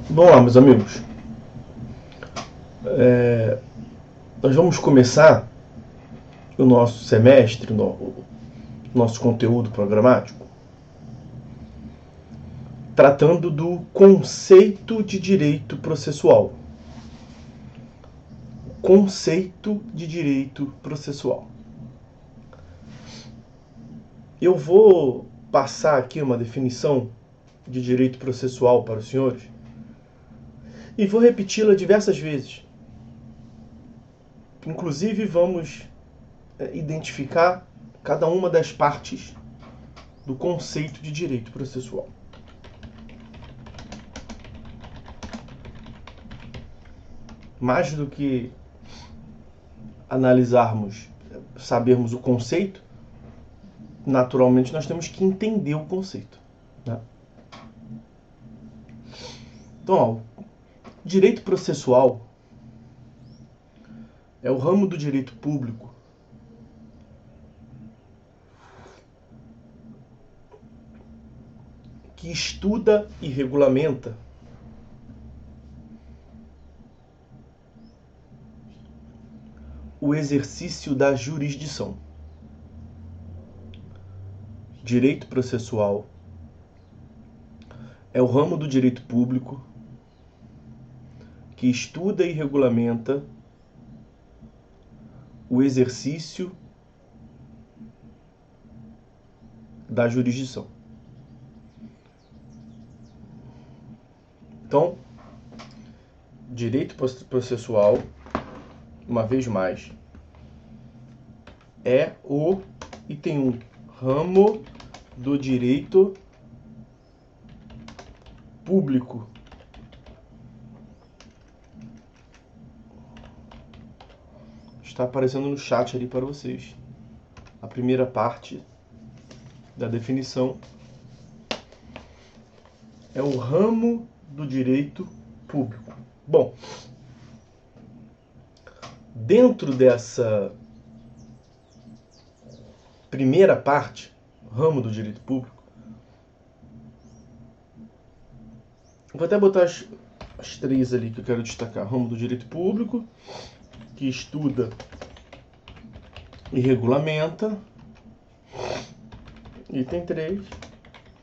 Vamos lá, meus amigos. Nós vamos começar o nosso semestre, o nosso conteúdo programático, tratando do conceito de direito processual. Conceito de direito processual. Eu vou passar aqui uma definição de direito processual para os senhores e vou repeti-la diversas vezes. Inclusive, vamos identificar cada uma das partes do conceito de direito processual. Mais do que analisarmos, sabermos o conceito, naturalmente nós temos que entender o conceito, né? Então, direito processual é o ramo do direito público que estuda e regulamenta o exercício da jurisdição. Direito processual é o ramo do direito público que estuda e regulamenta o exercício da jurisdição. Então, direito processual, uma vez mais, é o item 1, ramo do direito público. Está aparecendo no chat ali para vocês a primeira parte da definição. É o ramo do direito público. Bom, dentro dessa primeira parte, ramo do direito público, vou até botar as três ali que eu quero destacar. Ramo do direito público, que estuda e regulamenta. Item 3,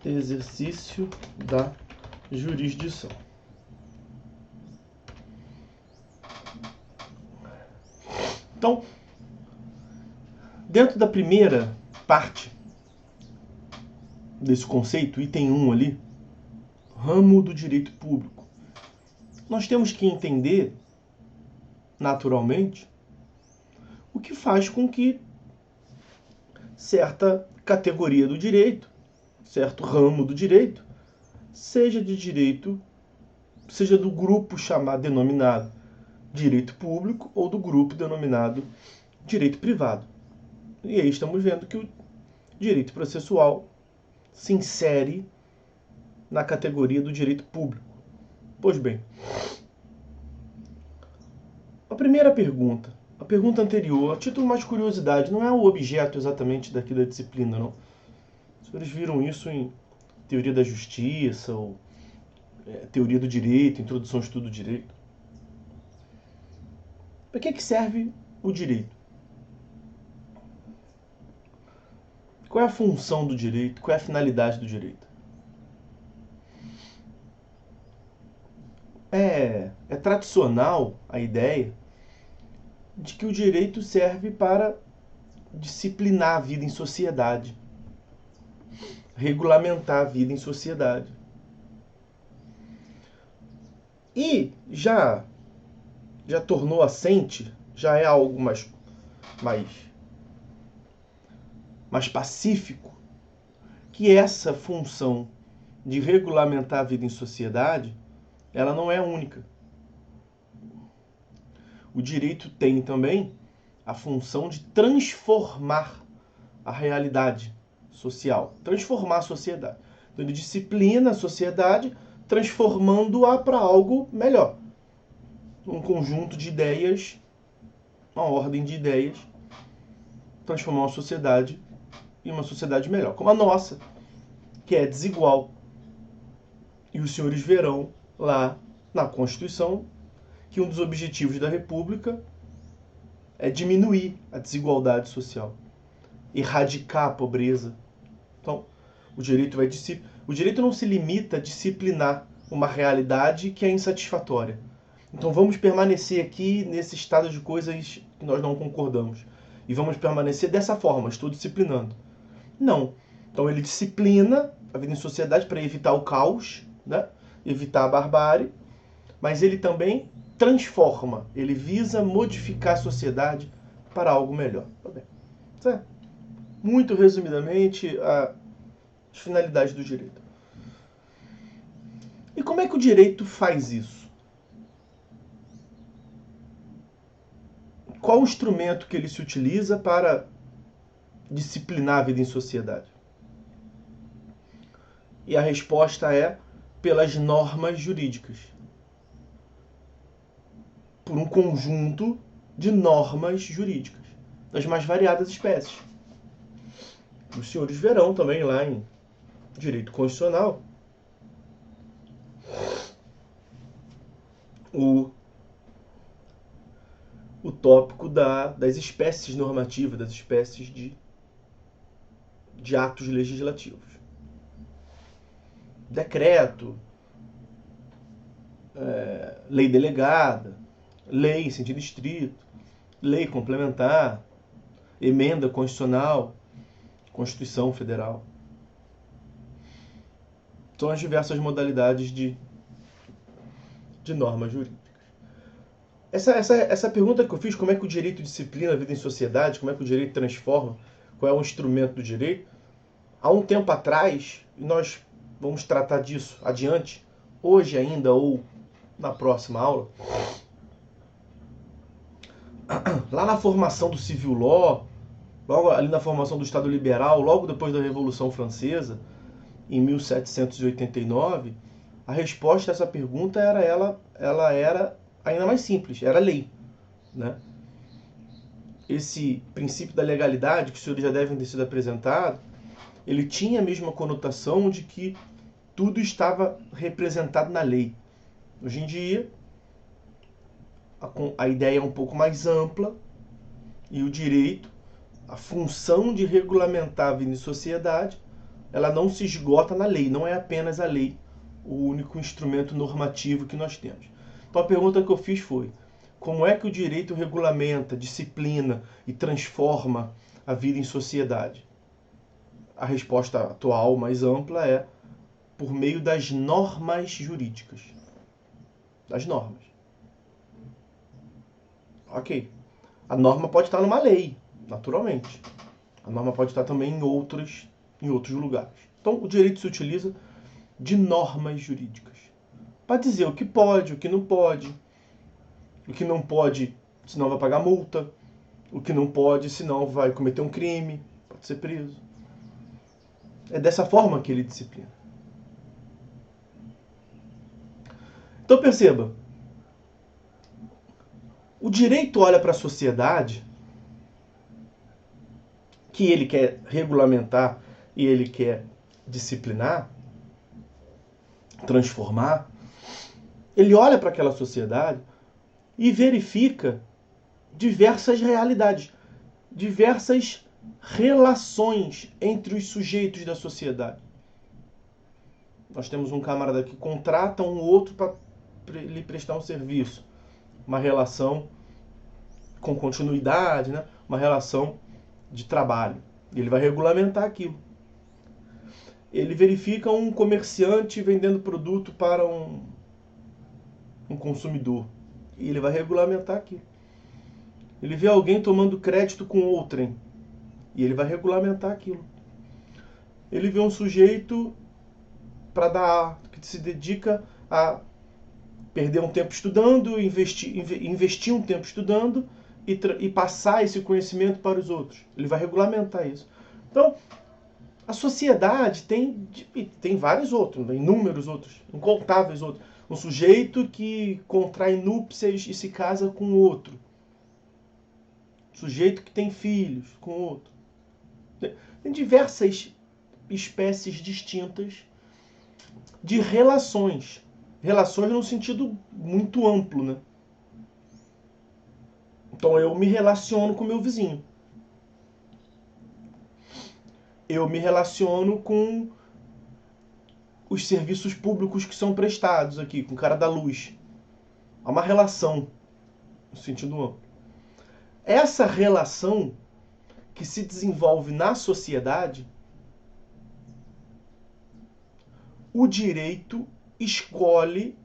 exercício da jurisdição. Então, dentro da primeira parte desse conceito, item 1 ali, ramo do direito público, nós temos que entender, naturalmente, o que faz com que certa categoria do direito, certo ramo do direito, seja de direito, seja do grupo denominado direito público ou do grupo denominado direito privado. E aí estamos vendo que o direito processual se insere na categoria do direito público. Pois bem, a primeira pergunta, a pergunta anterior, a título mais de curiosidade, não é o objeto exatamente daqui da disciplina, não. Os senhores viram isso em teoria da justiça, ou teoria do direito, introdução ao estudo do direito. Para que serve o direito? Qual é a função do direito? Qual é a finalidade do direito? É tradicional a ideia de que o direito serve para disciplinar a vida em sociedade, regulamentar a vida em sociedade. E já tornou assente, já é algo mais pacífico, que essa função de regulamentar a vida em sociedade, ela não é única. O direito tem também a função de transformar a realidade social, transformar a sociedade. Então ele disciplina a sociedade, transformando-a para algo melhor. Um conjunto de ideias, uma ordem de ideias, transformar uma sociedade em uma sociedade melhor, como a nossa, que é desigual. E os senhores verão lá na Constituição que um dos objetivos da República é diminuir a desigualdade social, erradicar a pobreza. Então, o direito não se limita a disciplinar uma realidade que é insatisfatória. Então vamos permanecer aqui nesse estado de coisas que nós não concordamos. E vamos permanecer dessa forma, estou disciplinando. Não. Então ele disciplina a vida em sociedade para evitar o caos, né? Evitar a barbárie, mas ele também transforma, ele visa modificar a sociedade para algo melhor. Tá bem. Certo? Muito resumidamente, as finalidades do direito. E como é que o direito faz isso? Qual o instrumento que ele se utiliza para disciplinar a vida em sociedade? E a resposta é pelas normas jurídicas. Por um conjunto de normas jurídicas, das mais variadas espécies. Os senhores verão também lá em Direito Constitucional o tópico das espécies normativas, das espécies de atos legislativos. Decreto, lei delegada, lei em sentido estrito, lei complementar, emenda constitucional, Constituição Federal. São as diversas modalidades de normas jurídicas. Essa pergunta que eu fiz, como é que o direito disciplina a vida em sociedade, como é que o direito transforma, qual é o instrumento do direito, há um tempo atrás, e nós vamos tratar disso adiante, hoje ainda ou na próxima aula, lá na formação do Civil Law, logo ali na formação do Estado Liberal, logo depois da Revolução Francesa, em 1789, a resposta a essa pergunta ela era ainda mais simples, era lei, né? Esse princípio da legalidade, que os senhores já devem ter sido apresentado, ele tinha a mesma conotação de que tudo estava representado na lei. Hoje em dia, a ideia é um pouco mais ampla e o direito, a função de regulamentar a vida em sociedade, ela não se esgota na lei, não é apenas a lei o único instrumento normativo que nós temos. Então a pergunta que eu fiz foi: como é que o direito regulamenta, disciplina e transforma a vida em sociedade? A resposta atual, mais ampla, é por meio das normas jurídicas. Das normas. Ok. A norma pode estar numa lei, naturalmente. A norma pode estar também em outros lugares. Então, o direito se utiliza de normas jurídicas para dizer o que pode, o que não pode. O que não pode, senão vai pagar multa. O que não pode, senão vai cometer um crime, pode ser preso. É dessa forma que ele disciplina. Então perceba, o direito olha para a sociedade que ele quer regulamentar e ele quer disciplinar, transformar. Ele olha para aquela sociedade e verifica diversas realidades, diversas relações entre os sujeitos da sociedade. Nós temos um camarada que contrata um outro para lhe prestar um serviço. Uma relação com continuidade, né? Uma relação de trabalho. Ele vai regulamentar aquilo. Ele verifica um comerciante vendendo produto para um consumidor. E ele vai regulamentar aquilo. Ele vê alguém tomando crédito com outrem. E ele vai regulamentar aquilo. Ele vê um sujeito que se dedica a perder um tempo estudando, investir um tempo estudando e passar esse conhecimento para os outros. Ele vai regulamentar isso. Então, a sociedade tem vários outros, inúmeros outros, incontáveis outros. Um sujeito que contrai núpcias e se casa com outro. Um sujeito que tem filhos com outro. Tem diversas espécies distintas de relações relações num sentido muito amplo, né? Então eu me relaciono com o meu vizinho. Eu me relaciono com os serviços públicos que são prestados aqui, com o cara da luz. Há uma relação, no sentido amplo. Essa relação que se desenvolve na sociedade, o direito escolhe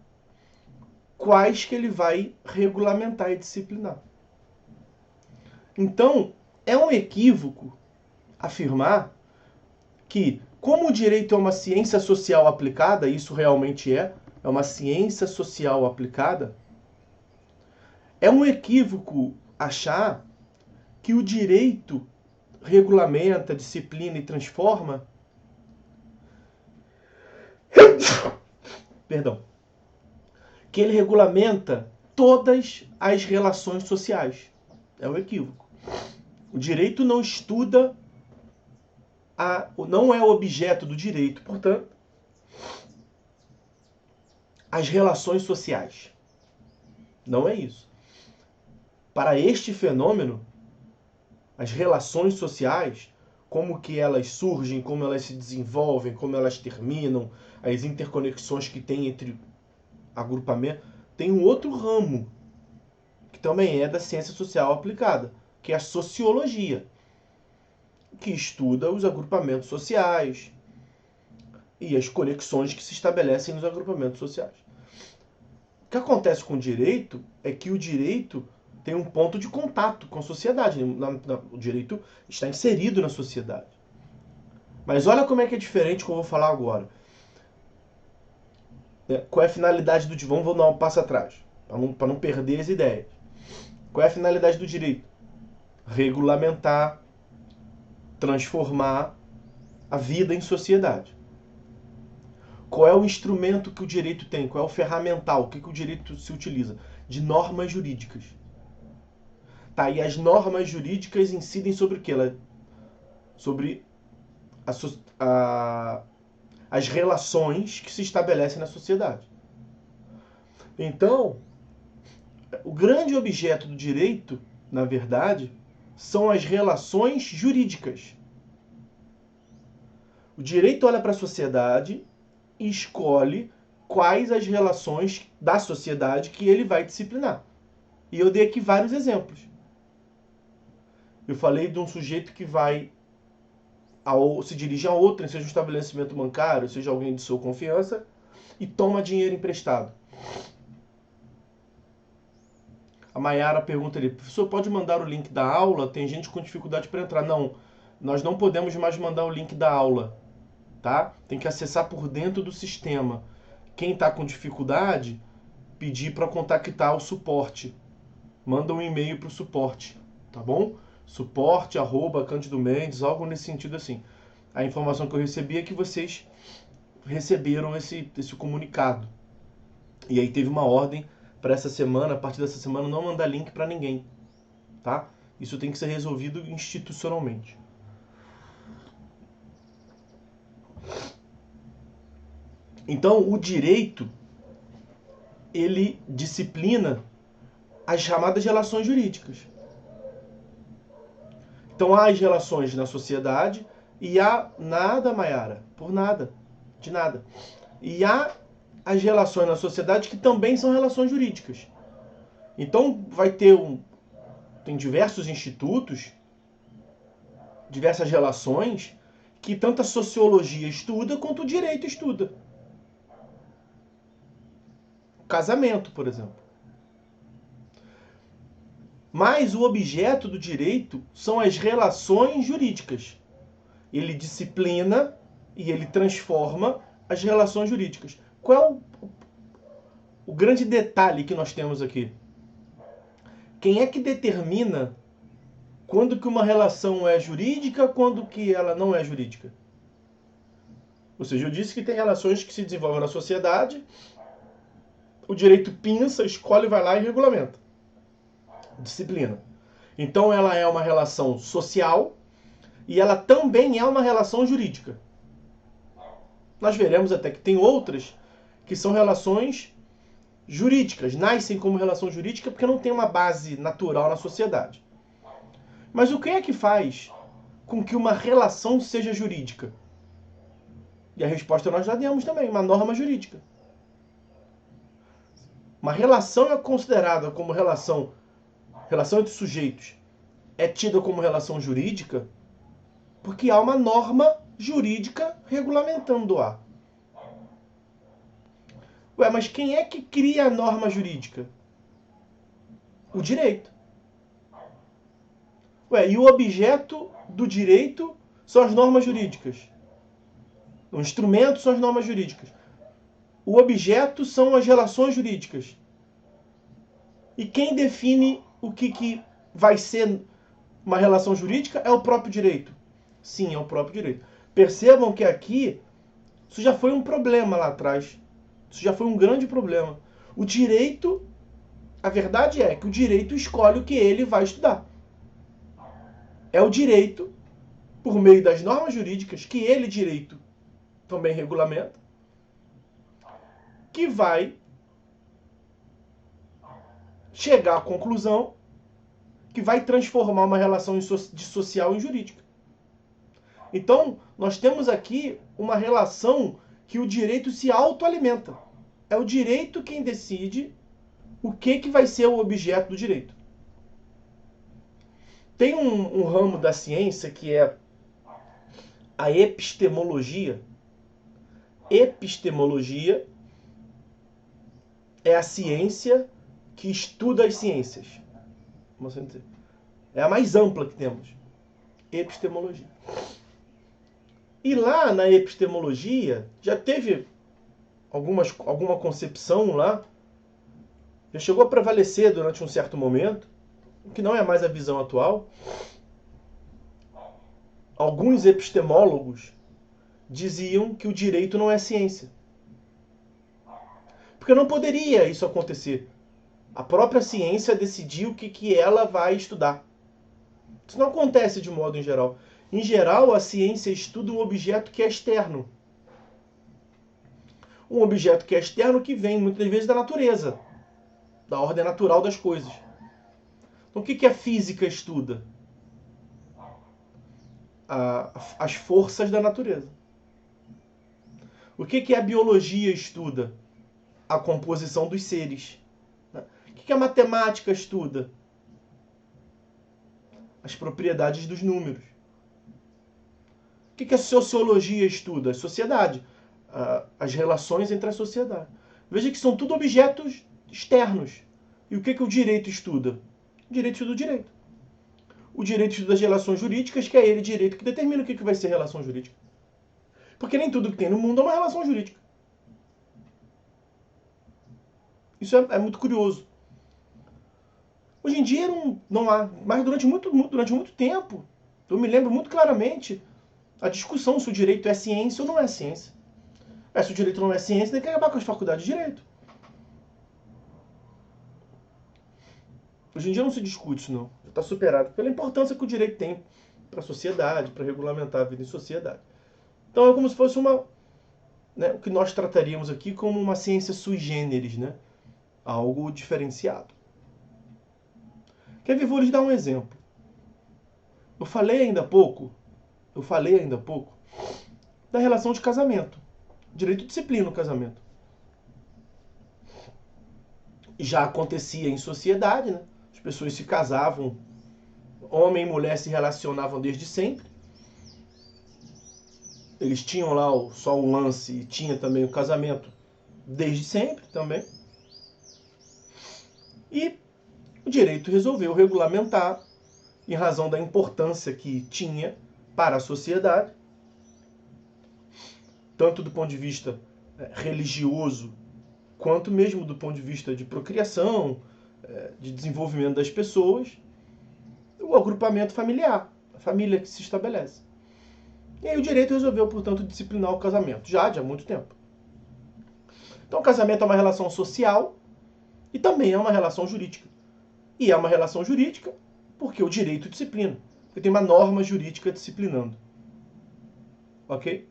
quais que ele vai regulamentar e disciplinar. Então, é um equívoco afirmar que, como o direito é uma ciência social aplicada, isso realmente é uma ciência social aplicada, é um equívoco achar que o direito regulamenta, disciplina e transforma perdão, que ele regulamenta todas as relações sociais. É um equívoco. O direito não estuda, não é o objeto do direito, portanto, as relações sociais. Não é isso. Para este fenômeno, as relações sociais, como que elas surgem, como elas se desenvolvem, como elas terminam, as interconexões que tem entre agrupamentos, tem um outro ramo, que também é da ciência social aplicada, que é a sociologia, que estuda os agrupamentos sociais e as conexões que se estabelecem nos agrupamentos sociais. O que acontece com o direito é que o direito tem um ponto de contato com a sociedade. O direito está inserido na sociedade. Mas olha como é que é diferente que eu vou falar agora. Qual é a finalidade do direito? Vamos dar um passo atrás, para não perder as ideias. Qual é a finalidade do direito? Regulamentar, transformar a vida em sociedade. Qual é o instrumento que o direito tem? Qual é o ferramental? O que o direito se utiliza? De normas jurídicas. Tá, e as normas jurídicas incidem sobre o quê? Sobre as relações que se estabelecem na sociedade. Então, o grande objeto do direito, na verdade, são as relações jurídicas. O direito olha para a sociedade e escolhe quais as relações da sociedade que ele vai disciplinar. E eu dei aqui vários exemplos. Eu falei de um sujeito que vai se dirige a outro, seja um estabelecimento bancário, seja alguém de sua confiança, e toma dinheiro emprestado. A Mayara pergunta ali, professor, pode mandar o link da aula? Tem gente com dificuldade para entrar. Não, nós não podemos mais mandar o link da aula, tá? Tem que acessar por dentro do sistema. Quem está com dificuldade, pedir para contactar o suporte. Manda um e-mail para o suporte, tá bom? Suporte@Cândido Mendes, algo nesse sentido assim. A informação que eu recebi é que vocês receberam esse comunicado. E aí teve uma ordem para essa semana, a partir dessa semana, não mandar link para ninguém, tá? Isso tem que ser resolvido institucionalmente. Então, o direito, ele disciplina as chamadas relações jurídicas. Então, há as relações na sociedade e há nada, Mayara, por nada, de nada. E há as relações na sociedade que também são relações jurídicas. Então, vai ter tem diversos institutos, diversas relações que tanto a sociologia estuda quanto o direito estuda. Casamento, por exemplo. Mas o objeto do direito são as relações jurídicas. Ele disciplina e ele transforma as relações jurídicas. Qual é o grande detalhe que nós temos aqui? Quem é que determina quando que uma relação é jurídica, quando que ela não é jurídica? Ou seja, eu disse que tem relações que se desenvolvem na sociedade, o direito pinça, escolhe, vai lá e regulamenta. Disciplina. Então ela é uma relação social e ela também é uma relação jurídica. Nós veremos até que tem outras que são relações jurídicas, nascem como relação jurídica porque não tem uma base natural na sociedade. Mas o que é que faz com que uma relação seja jurídica? E a resposta nós já demos também, uma norma jurídica. Uma relação é considerada como relação entre sujeitos, é tida como relação jurídica porque há uma norma jurídica regulamentando-a. Ué, mas quem é que cria a norma jurídica? O direito. Ué, e o objeto do direito são as normas jurídicas. O instrumento são as normas jurídicas. O objeto são as relações jurídicas. E quem define o que vai ser uma relação jurídica é o próprio direito. Sim, é o próprio direito. Percebam que aqui, isso já foi um problema lá atrás. Isso já foi um grande problema. O direito, a verdade é que o direito escolhe o que ele vai estudar. É o direito, por meio das normas jurídicas, que ele, direito, também regulamenta, que vai chegar à conclusão que vai transformar uma relação de social em jurídica. Então, nós temos aqui uma relação que o direito se autoalimenta. É o direito quem decide o que vai ser o objeto do direito. Tem um ramo da ciência que é a epistemologia. Epistemologia é a ciência que estuda as ciências. Vamos dizer. É a mais ampla que temos. Epistemologia. E lá na epistemologia já teve alguma concepção lá, já chegou a prevalecer durante um certo momento, que não é mais a visão atual. Alguns epistemólogos diziam que o direito não é ciência. Porque não poderia isso acontecer. A própria ciência decidiu o que ela vai estudar. Isso não acontece de modo em geral. Em geral, a ciência estuda um objeto que é externo. Um objeto que é externo que vem, muitas vezes, da natureza. Da ordem natural das coisas. Então, o que a física estuda? As forças da natureza. O que a biologia estuda? A composição dos seres. O que a matemática estuda? As propriedades dos números. O que a sociologia estuda? A sociedade. As relações entre a sociedade. Veja que são tudo objetos externos. E o que o direito estuda? O direito estuda o direito. O direito estuda as relações jurídicas, que é ele, direito, que determina o que vai ser relação jurídica. Porque nem tudo que tem no mundo é uma relação jurídica. Isso é muito curioso. Hoje em dia não há, mas durante muito tempo, eu me lembro muito claramente a discussão se o direito é ciência ou não é ciência. Se o direito não é ciência, tem que acabar com as faculdades de direito. Hoje em dia não se discute isso, não. Já está superado pela importância que o direito tem para a sociedade, para regulamentar a vida em sociedade. Então é como se fosse o que nós trataríamos aqui como uma ciência sui generis, né? Algo diferenciado. Quer ver? Vou lhes dar um exemplo. Eu falei ainda há pouco da relação de casamento. Direito disciplina o casamento. Já acontecia em sociedade, né? As pessoas se casavam, homem e mulher se relacionavam desde sempre. Eles tinham lá só o lance e tinha também o casamento desde sempre também. E o direito resolveu regulamentar, em razão da importância que tinha para a sociedade, tanto do ponto de vista religioso, quanto mesmo do ponto de vista de procriação, de desenvolvimento das pessoas, o agrupamento familiar, a família que se estabelece. E aí o direito resolveu, portanto, disciplinar o casamento, já há muito tempo. Então o casamento é uma relação social e também é uma relação jurídica. E é uma relação jurídica porque o direito disciplina, porque tem uma norma jurídica disciplinando. Ok?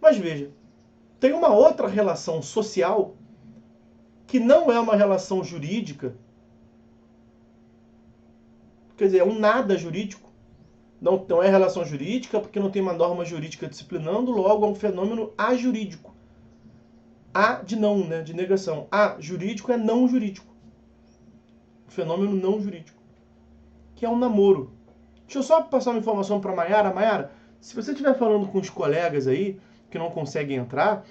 Mas veja, Tem uma outra relação social que não é uma relação jurídica, quer dizer, é um nada jurídico. Não é relação jurídica porque não tem uma norma jurídica disciplinando, logo é um fenômeno ajurídico. A de não, né? De negação. A jurídico é não jurídico. Fenômeno não jurídico. Que é um namoro. Deixa eu só passar uma informação para Maiara. Maiara, se você estiver falando com os colegas aí que não conseguem entrar,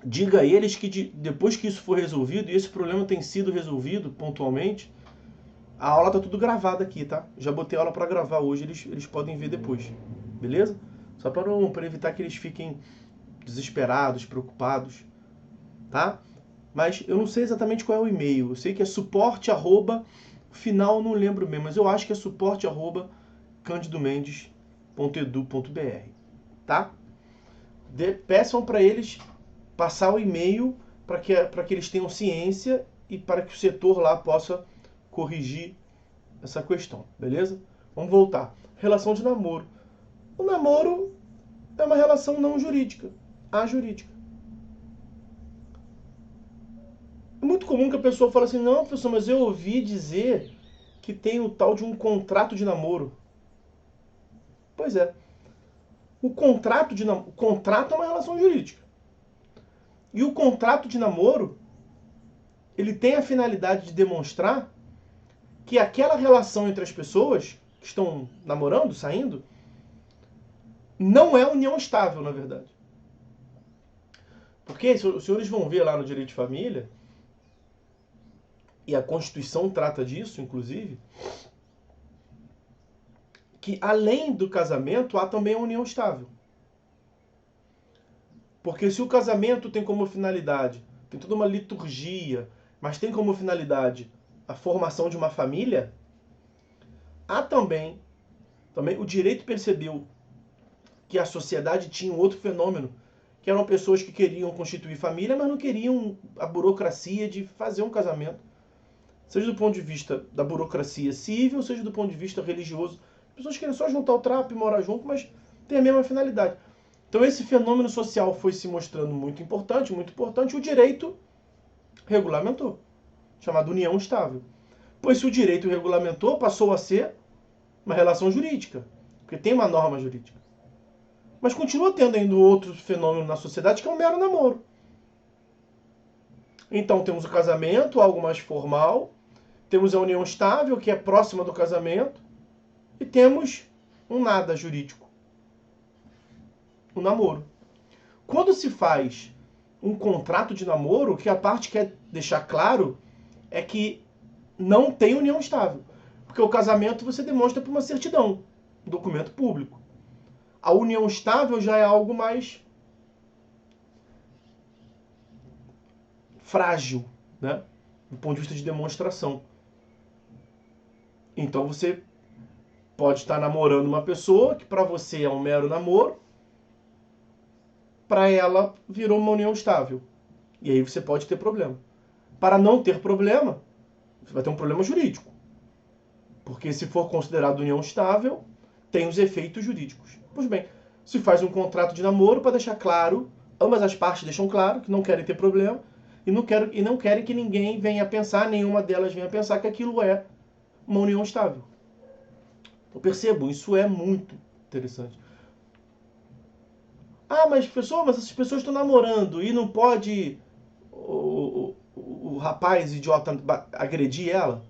diga a eles que depois que isso for resolvido, e esse problema tem sido resolvido pontualmente, a aula tá tudo gravada aqui, tá? Já botei a aula para gravar hoje, eles podem ver depois. Beleza? Só para evitar que eles fiquem desesperados, preocupados, tá? Mas eu não sei exatamente qual é o e-mail. Eu sei que é suporte arroba, final não lembro mesmo, mas eu acho que é suporte arroba candidomendes.edu.br, tá? Peçam para eles passar o e-mail para que eles tenham ciência e para que o setor lá possa corrigir essa questão, beleza? Vamos voltar. Relação de namoro. O namoro é uma relação não jurídica, ajurídica. É muito comum que a pessoa fale assim, não, professor, mas eu ouvi dizer que tem o tal de um contrato de namoro. Pois é. O contrato é uma relação jurídica. E o contrato de namoro, ele tem a finalidade de demonstrar que aquela relação entre as pessoas que estão namorando, saindo, não é união estável, na verdade. Porque os senhores vão ver lá no direito de família, e a Constituição trata disso, inclusive, que além do casamento há também a união estável. Porque se o casamento tem como finalidade, tem toda uma liturgia, mas tem como finalidade a formação de uma família, há também o direito percebeu que a sociedade tinha um outro fenômeno, que eram pessoas que queriam constituir família, mas não queriam a burocracia de fazer um casamento. Seja do ponto de vista da burocracia civil, seja do ponto de vista religioso. As pessoas querem só juntar o trapo e morar junto, mas tem a mesma finalidade. Então esse fenômeno social foi se mostrando muito importante, e o direito regulamentou, chamado união estável. Pois se o direito regulamentou, passou a ser uma relação jurídica, porque tem uma norma jurídica. Mas continua tendo ainda outro fenômeno na sociedade que é o mero namoro. Então temos o casamento, algo mais formal, temos a união estável, que é próxima do casamento, e temos um nada jurídico, o namoro. Quando se faz um contrato de namoro, o que a parte quer deixar claro é que não tem união estável. Porque o casamento você demonstra por uma certidão, um documento público. A união estável já é algo mais frágil, né? Do ponto de vista de demonstração. Então você pode estar namorando uma pessoa que para você é um mero namoro, para ela virou uma união estável. E aí você pode ter problema. Para não ter problema, você vai ter um problema jurídico. Porque se for considerado união estável, tem os efeitos jurídicos. Pois bem, se faz um contrato de namoro para deixar claro, ambas as partes deixam claro que não querem ter problema e não querem que ninguém venha pensar, nenhuma delas venha pensar que aquilo é uma união estável. Então percebam, isso é muito interessante. Ah, mas professor, mas essas pessoas estão namorando e não pode o rapaz idiota agredir ela?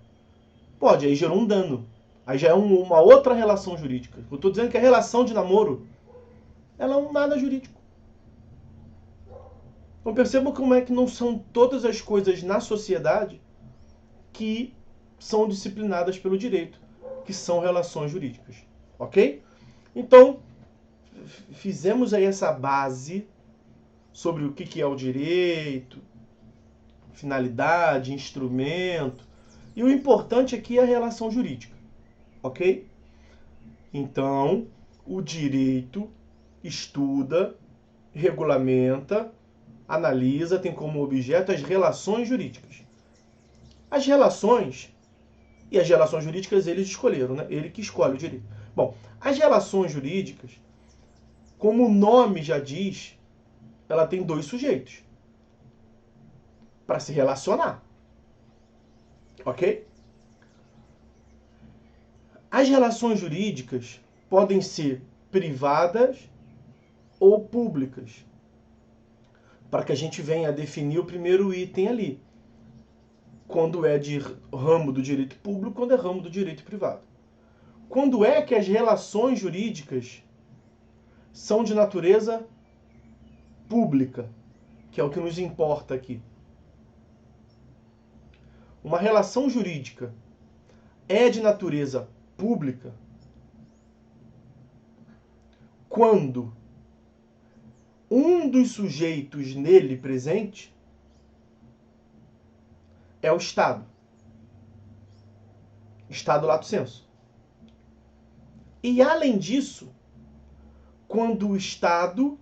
Pode, aí gerou um dano. Aí já é uma outra relação jurídica. Eu estou dizendo que a relação de namoro, ela é um nada jurídico. Então percebam como é que não são todas as coisas na sociedade que são disciplinadas pelo direito, que são relações jurídicas. Ok? Então, fizemos aí essa base sobre o que é o direito, finalidade, instrumento, e o importante aqui é a relação jurídica, ok? Então, o direito estuda, regulamenta, analisa, tem como objeto as relações jurídicas. As relações, e as relações jurídicas eles escolheram, né? Ele que escolhe o direito. Bom, as relações jurídicas, como o nome já diz, ela tem dois sujeitos para se relacionar. Ok? As relações jurídicas podem ser privadas ou públicas. Para que a gente venha a definir o primeiro item ali. Quando é de ramo do direito público, quando é ramo do direito privado. Quando é que as relações jurídicas são de natureza pública, que é o que nos importa aqui. Uma relação jurídica é de natureza pública quando um dos sujeitos nele presente é o Estado. Estado lato sensu. E, além disso, quando o Estado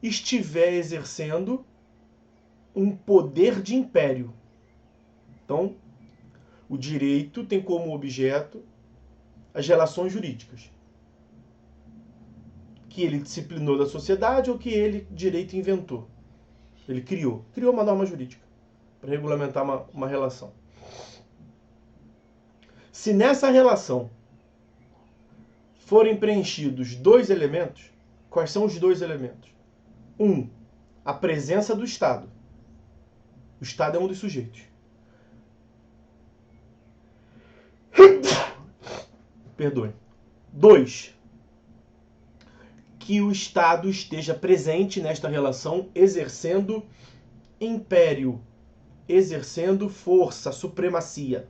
estiver exercendo um poder de império. Então, o direito tem como objeto as relações jurídicas que ele disciplinou da sociedade ou que ele, direito, inventou. Ele criou uma norma jurídica para regulamentar uma relação. Se nessa relação forem preenchidos dois elementos, quais são os dois elementos? A presença do Estado. O Estado é um dos sujeitos. Perdoe. 2. Que o Estado esteja presente nesta relação, exercendo império, exercendo força, supremacia.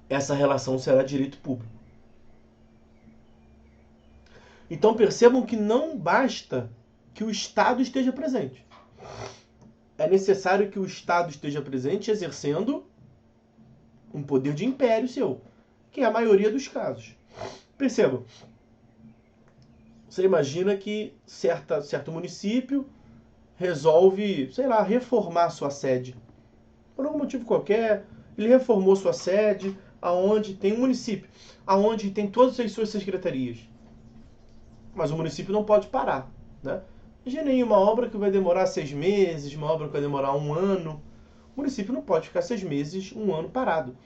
Essa relação será direito público. Então percebam que não basta que o Estado esteja presente. É necessário que o Estado esteja presente exercendo um poder de império seu, que é a maioria dos casos. Percebam. Você imagina que certo município resolve, sei lá, reformar sua sede. Por algum motivo qualquer, ele reformou sua sede, aonde tem um município, aonde tem todas as suas secretarias. Mas o município não pode parar, né? Imagina aí uma obra que vai demorar 6 meses, uma obra que vai demorar 1 ano. O município não pode ficar 6 meses, 1 ano parado.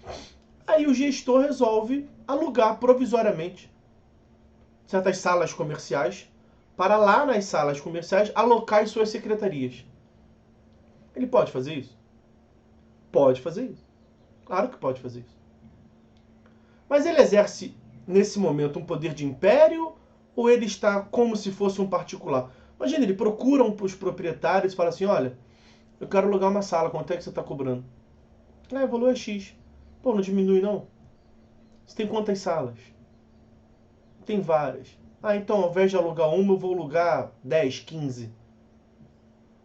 Aí o gestor resolve alugar provisoriamente certas salas comerciais para lá nas salas comerciais alocar as suas secretarias. Ele pode fazer isso? Pode fazer isso. Claro que pode fazer isso. Mas ele exerce, nesse momento, um poder de império ou ele está como se fosse um particular? Imagina, ele procura os proprietários e fala assim, olha, eu quero alugar uma sala, quanto é que você está cobrando? O valor é X. Pô, não diminui não? Você tem quantas salas? Tem várias. Então ao invés de alugar uma, eu vou alugar 10, 15.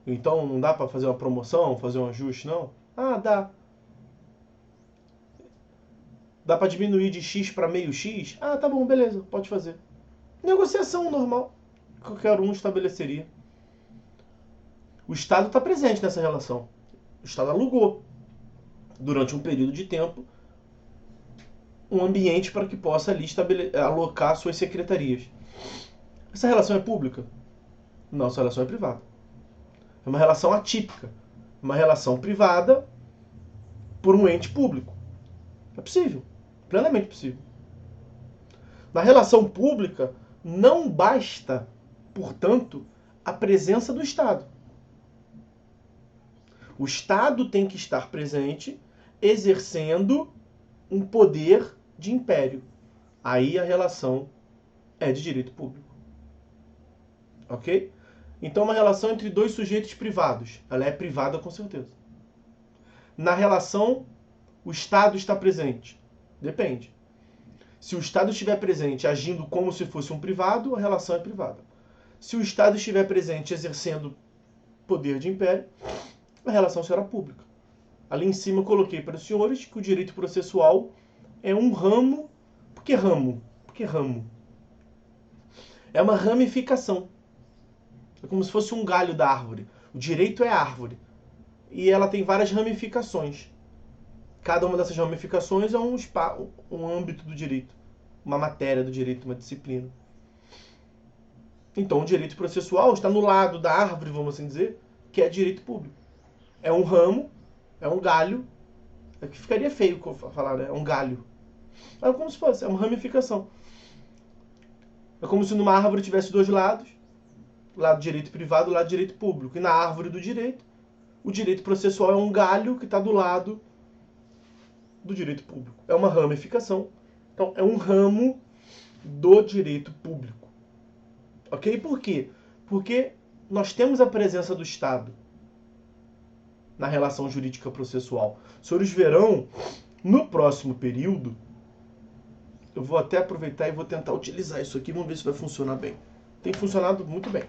Então não dá para fazer uma promoção, fazer um ajuste, não? Dá. Dá para diminuir de X para meio X? Tá bom, beleza, pode fazer. Negociação normal, que qualquer um estabeleceria. O Estado está presente nessa relação. O Estado alugou, durante um período de tempo, um ambiente para que possa ali alocar suas secretarias. Essa relação é pública? Não, essa relação é privada. É uma relação atípica. Uma relação privada por um ente público. É possível. Plenamente possível. Na relação pública, não basta, portanto, a presença do Estado. O Estado tem que estar presente, exercendo um poder de império. Aí a relação é de direito público. Ok? Então, uma relação entre dois sujeitos privados. Ela é privada com certeza. Na relação, o Estado está presente. Depende. Se o Estado estiver presente agindo como se fosse um privado, a relação é privada. Se o Estado estiver presente exercendo poder de império, a relação será pública. Ali em cima eu coloquei para os senhores que o direito processual é um ramo. Por que ramo? Porque ramo. É uma ramificação. É como se fosse um galho da árvore. O direito é a árvore. E ela tem várias ramificações. Cada uma dessas ramificações é um âmbito do direito, uma matéria do direito, uma disciplina. Então, o direito processual está no lado da árvore, vamos assim dizer, que é direito público. É um ramo, é um galho, é que ficaria feio falar, né? É um galho. É como se fosse, é uma ramificação. É como se numa árvore tivesse dois lados, o lado direito privado e o lado direito público. E na árvore do direito, o direito processual é um galho que está do lado do direito público. É uma ramificação. Então, é um ramo do direito público. Ok? Por quê? Porque nós temos a presença do Estado na relação jurídica processual. Os senhores verão, no próximo período, eu vou até aproveitar e vou tentar utilizar isso aqui, vamos ver se vai funcionar bem. Tem funcionado muito bem.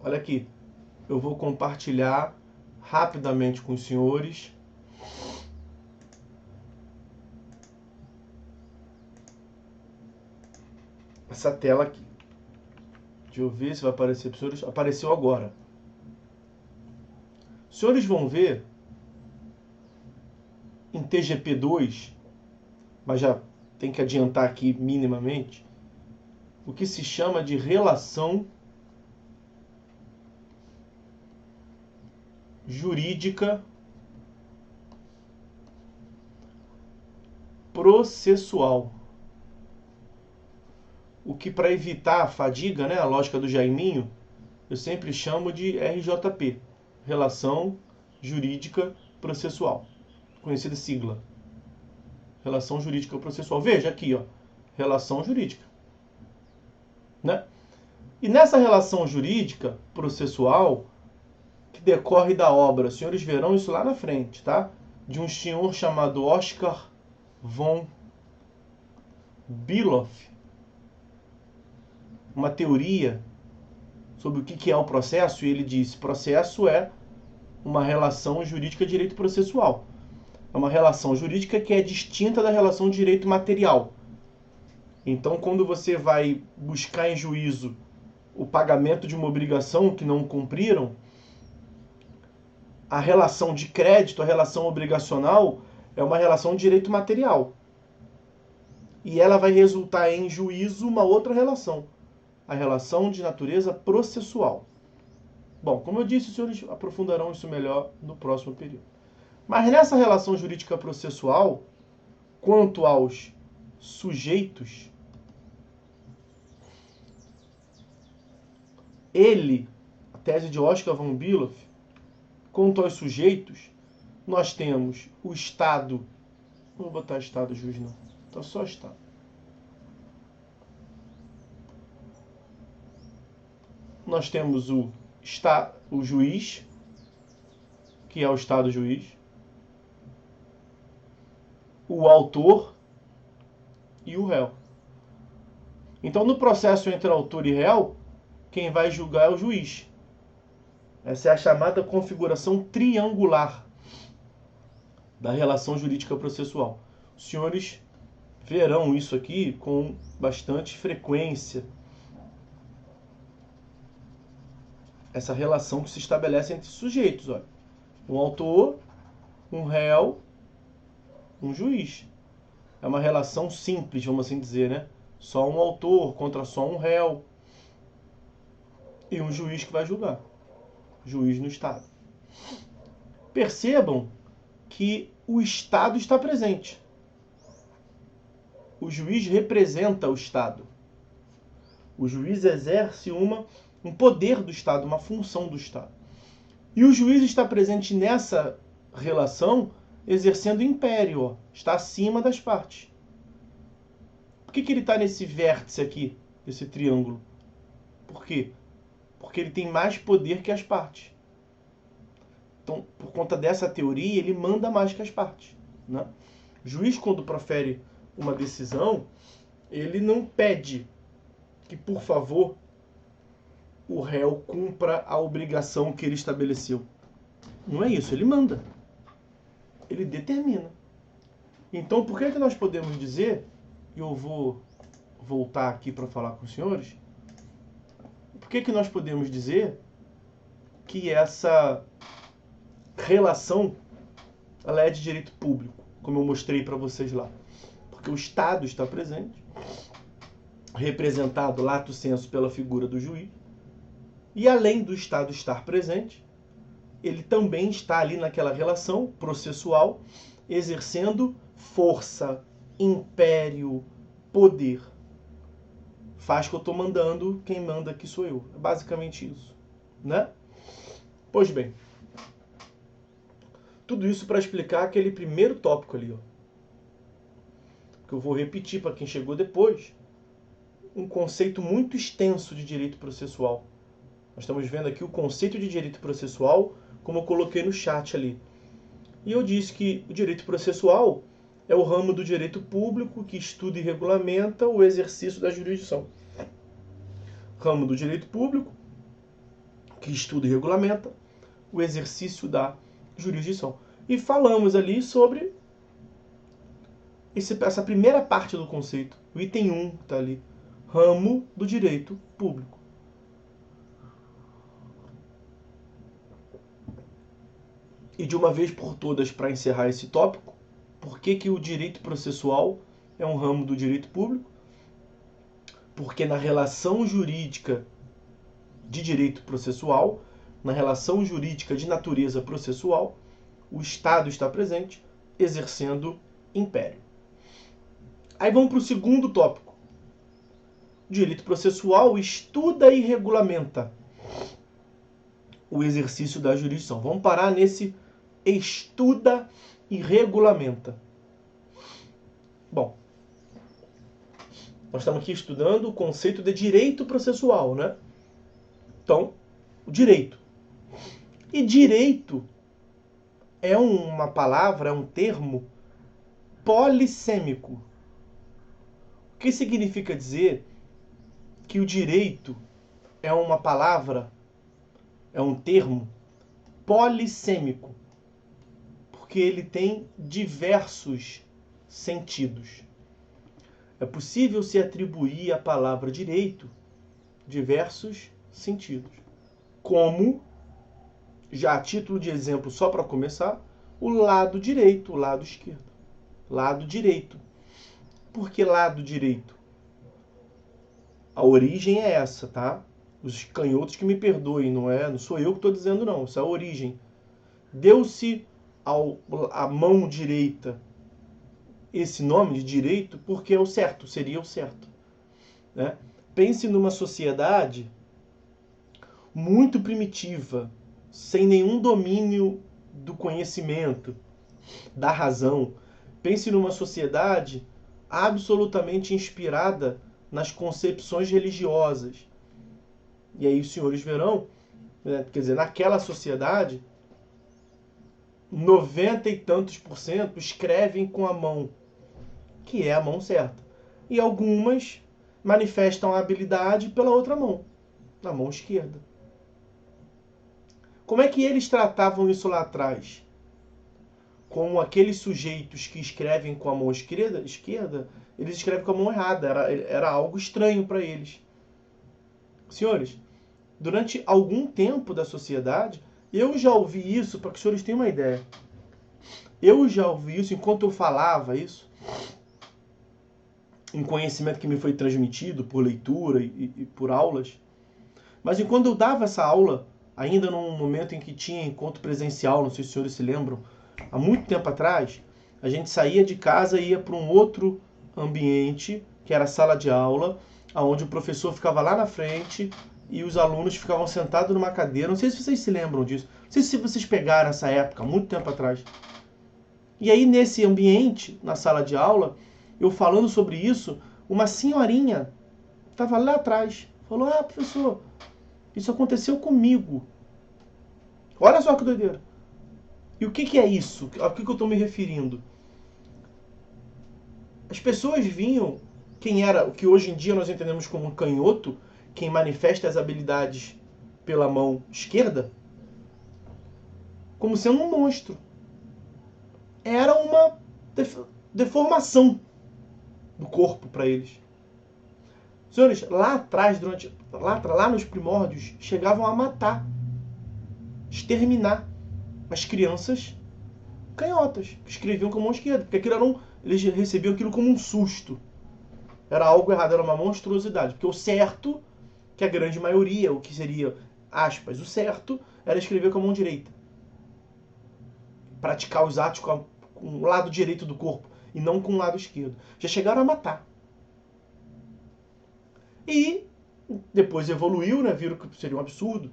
Olha aqui, eu vou compartilhar rapidamente com os senhores essa tela aqui. Deixa eu ver se vai aparecer para os senhores. Apareceu agora. Os senhores vão ver em TGP2, mas já tem que adiantar aqui minimamente, o que se chama de relação jurídica processual. O que, para evitar a fadiga, né, a lógica do Jaiminho, eu sempre chamo de RJP, Relação Jurídica Processual, conhecida sigla. Relação Jurídica Processual. Veja aqui, ó, relação jurídica, né? E nessa relação jurídica processual, que decorre da obra, os senhores verão isso lá na frente, tá? De um senhor chamado Oscar von Beloff, uma teoria sobre o que é o processo, e ele diz: processo é uma relação jurídica de direito processual. É uma relação jurídica que é distinta da relação de direito material. Então, quando você vai buscar em juízo o pagamento de uma obrigação que não cumpriram, a relação de crédito, a relação obrigacional, é uma relação de direito material. E ela vai resultar em juízo uma outra relação, a relação de natureza processual. Bom, como eu disse, os senhores aprofundarão isso melhor no próximo período. Mas nessa relação jurídica processual, quanto aos sujeitos, a tese de Oscar von Beloff, quanto aos sujeitos, nós temos o Estado, não vou botar Estado juiz não, tá só Estado. Nós temos o juiz, que é o Estado juiz, o autor e o réu. Então, no processo entre autor e réu, quem vai julgar é o juiz. Essa é a chamada configuração triangular da relação jurídica processual. Os senhores verão isso aqui com bastante frequência. Essa relação que se estabelece entre sujeitos, olha. Um autor, um réu, um juiz. É uma relação simples, vamos assim dizer, né? Só um autor contra só um réu. E um juiz que vai julgar. Juiz no Estado. Percebam que o Estado está presente. O juiz representa o Estado. O juiz exerce um poder do Estado, uma função do Estado. E o juiz está presente nessa relação exercendo império, ó, está acima das partes. Por que ele está nesse vértice aqui, esse triângulo? Por quê? Porque ele tem mais poder que as partes. Então, por conta dessa teoria, ele manda mais que as partes, né? O juiz, quando profere uma decisão, ele não pede que, por favor, o réu cumpra a obrigação que ele estabeleceu. Não é isso, ele manda. Ele determina. Então, por que nós podemos dizer, e eu vou voltar aqui para falar com os senhores, que nós podemos dizer que essa relação ela é de direito público, como eu mostrei para vocês lá? Porque o Estado está presente, representado lato sensu pela figura do juiz, e além do Estado estar presente, ele também está ali naquela relação processual, exercendo força, império, poder. Faz que eu estou mandando, quem manda aqui sou eu. É basicamente isso, né? Pois bem, tudo isso para explicar aquele primeiro tópico ali, ó, que eu vou repetir para quem chegou depois, um conceito muito extenso de direito processual. Nós estamos vendo aqui o conceito de direito processual, como eu coloquei no chat ali. E eu disse que o direito processual é o ramo do direito público que estuda e regulamenta o exercício da jurisdição. Ramo do direito público que estuda e regulamenta o exercício da jurisdição. E falamos ali sobre essa primeira parte do conceito, o item 1 está ali, ramo do direito público. E de uma vez por todas, para encerrar esse tópico, por que o direito processual é um ramo do direito público? Porque na relação jurídica de direito processual, na relação jurídica de natureza processual, o Estado está presente, exercendo império. Aí vamos para o segundo tópico. O direito processual estuda e regulamenta o exercício da jurisdição. Vamos parar nesse estuda e regulamenta. Bom, nós estamos aqui estudando o conceito de direito processual, né? Então, o direito. E direito é uma palavra, é um termo polissêmico. O que significa dizer que o direito é uma palavra, é um termo polissêmico? Porque ele tem diversos sentidos. É possível se atribuir à palavra direito diversos sentidos. Como, já a título de exemplo, só para começar, o lado direito, o lado esquerdo. Lado direito. Por que lado direito? A origem é essa, tá? Os canhotos que me perdoem, não sou eu que estou dizendo não, isso é a origem. Deu-se à mão direita esse nome de direito porque é o certo, seria o certo, né? Pense numa sociedade muito primitiva, sem nenhum domínio do conhecimento, da razão. Pense numa sociedade absolutamente inspirada nas concepções religiosas. E aí os senhores verão, né, quer dizer, naquela sociedade, 90 e tantos % escrevem com a mão, que é a mão certa. E algumas manifestam a habilidade pela outra mão, na mão esquerda. Como é que eles tratavam isso lá atrás? Com aqueles sujeitos que escrevem com a mão esquerda, eles escrevem com a mão errada. Era algo estranho para eles. Senhores, durante algum tempo da sociedade, eu já ouvi isso, para que os senhores tenham uma ideia. Eu já ouvi isso enquanto eu falava isso, um conhecimento que me foi transmitido por leitura e por aulas. Mas enquanto eu dava essa aula, ainda num momento em que tinha encontro presencial, não sei se os senhores se lembram, há muito tempo atrás, a gente saía de casa e ia para um outro ambiente, que era a sala de aula, onde o professor ficava lá na frente e os alunos ficavam sentados numa cadeira. Não sei se vocês se lembram disso. Não sei se vocês pegaram essa época, muito tempo atrás. E aí, nesse ambiente, na sala de aula, eu falando sobre isso, uma senhorinha estava lá atrás. Falou, professor, isso aconteceu comigo. Olha só que doideira. E o que é isso? Ao que eu estou me referindo? As pessoas vinham, quem era, o que hoje em dia nós entendemos como canhoto, quem manifesta as habilidades pela mão esquerda, como sendo um monstro. Era uma deformação do corpo para eles. Senhores, lá atrás, lá nos primórdios, chegavam a matar, exterminar as crianças canhotas, que escreviam com a mão esquerda, porque eles recebiam aquilo como um susto. Era algo errado, era uma monstruosidade, porque o certo, que a grande maioria, o que seria, aspas, o certo, era escrever com a mão direita. Praticar os atos com o lado direito do corpo, e não com o lado esquerdo. Já chegaram a matar. E depois evoluiu, né? Viram que seria um absurdo,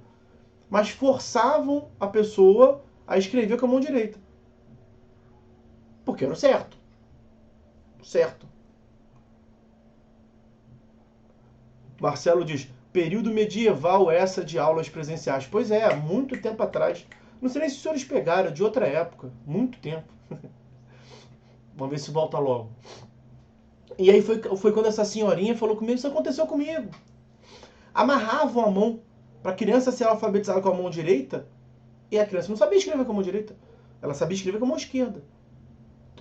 mas forçavam a pessoa a escrever com a mão direita. Porque era o certo. Certo. Marcelo diz, período medieval essa de aulas presenciais. Pois é, há muito tempo atrás. Não sei nem se os senhores pegaram, de outra época. Muito tempo. Vamos ver se volta logo. E aí foi quando essa senhorinha falou comigo, isso aconteceu comigo. Amarravam a mão para a criança ser alfabetizada com a mão direita, e a criança não sabia escrever com a mão direita. Ela sabia escrever com a mão esquerda.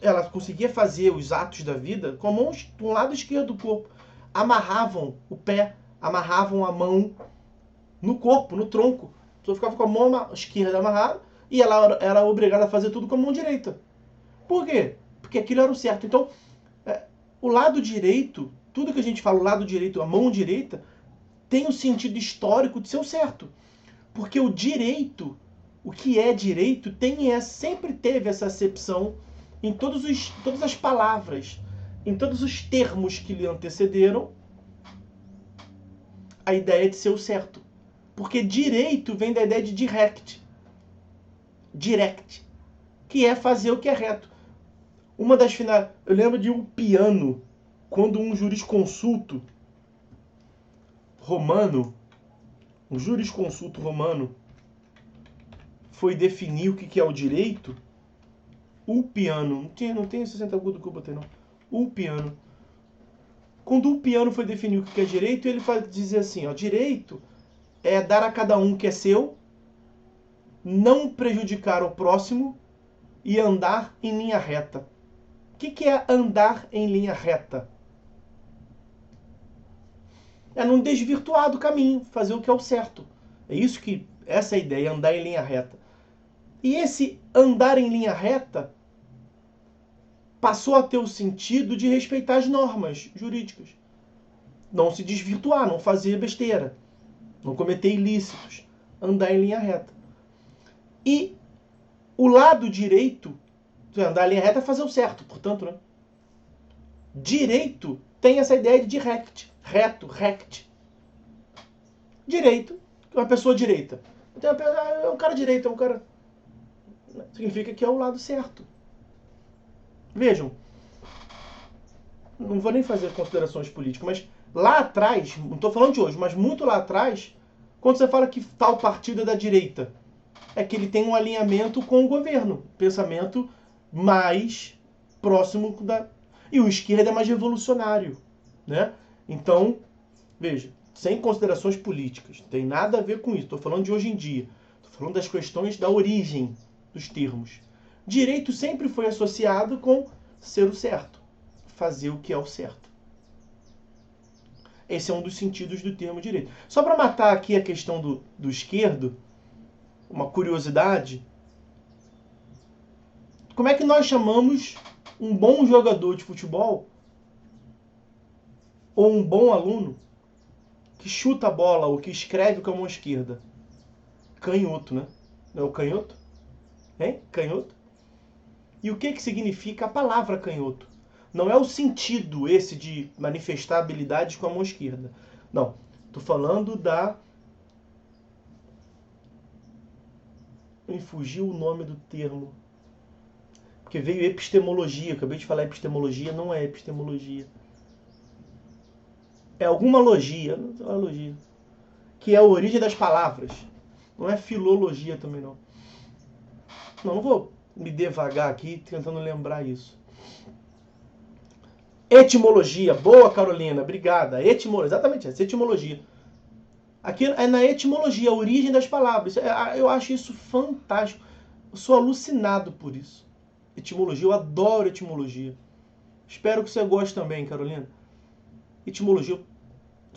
Ela conseguia fazer os atos da vida com a mão do lado esquerdo do corpo. Amarravam o pé, amarravam a mão no corpo, no tronco. Então ficava com a mão esquerda amarrada e ela era obrigada a fazer tudo com a mão direita. Por quê? Porque aquilo era o certo. Então, o lado direito, tudo que a gente fala, o lado direito, a mão direita, tem o sentido histórico de ser o certo. Porque o direito, o que é direito, sempre teve essa acepção em todas as palavras, em todos os termos que lhe antecederam, a ideia de ser o certo. Porque direito vem da ideia de direct, que é fazer o que é reto. Uma das finais, eu lembro de um piano, quando um jurisconsulto romano, foi definir o que é o direito, o piano, não tem 60 agudo que eu botei não, o piano, quando o piano foi definir o que é direito, ele dizia assim, ó, direito é dar a cada um o que é seu, não prejudicar o próximo e andar em linha reta. O que é andar em linha reta? É não desvirtuar do caminho, fazer o que é o certo. Essa é a ideia, andar em linha reta. E esse andar em linha reta passou a ter o sentido de respeitar as normas jurídicas. Não se desvirtuar, não fazer besteira, não cometer ilícitos, andar em linha reta. E o lado direito, andar em linha reta é fazer o certo, portanto, né? Direito tem essa ideia de direct, reto, rect. Direito, uma pessoa direita. Então, é um cara direito, é um cara... Significa que é o lado certo. Vejam, não vou nem fazer considerações políticas, mas lá atrás, não estou falando de hoje, mas muito lá atrás, quando você fala que tal partido é da direita, é que ele tem um alinhamento com o governo, pensamento mais próximo da... E o esquerda é mais revolucionário, né? Então, veja, sem considerações políticas, não tem nada a ver com isso, estou falando de hoje em dia, estou falando das questões da origem dos termos. Direito sempre foi associado com ser o certo, fazer o que é o certo. Esse é um dos sentidos do termo direito. Só para matar aqui a questão do esquerdo, uma curiosidade, como é que nós chamamos um bom jogador de futebol ou um bom aluno que chuta a bola ou que escreve com a mão esquerda? Canhoto, né? Não é o canhoto? Hein? Canhoto? E o que significa a palavra canhoto? Não é o sentido esse de manifestar habilidades com a mão esquerda. Não. Estou falando da... Me fugiu o nome do termo. Porque veio epistemologia. Eu acabei de falar epistemologia, não é epistemologia. É alguma logia, não é logia, que é a origem das palavras. Não é filologia também, não. Não vou me devagar aqui tentando lembrar isso. Etimologia. Boa, Carolina. Obrigada. Exatamente essa, etimologia. Aqui é na etimologia, a origem das palavras. Eu acho isso fantástico. Eu sou alucinado por isso. Etimologia, eu adoro etimologia. Espero que você goste também, Carolina. Etimologia, eu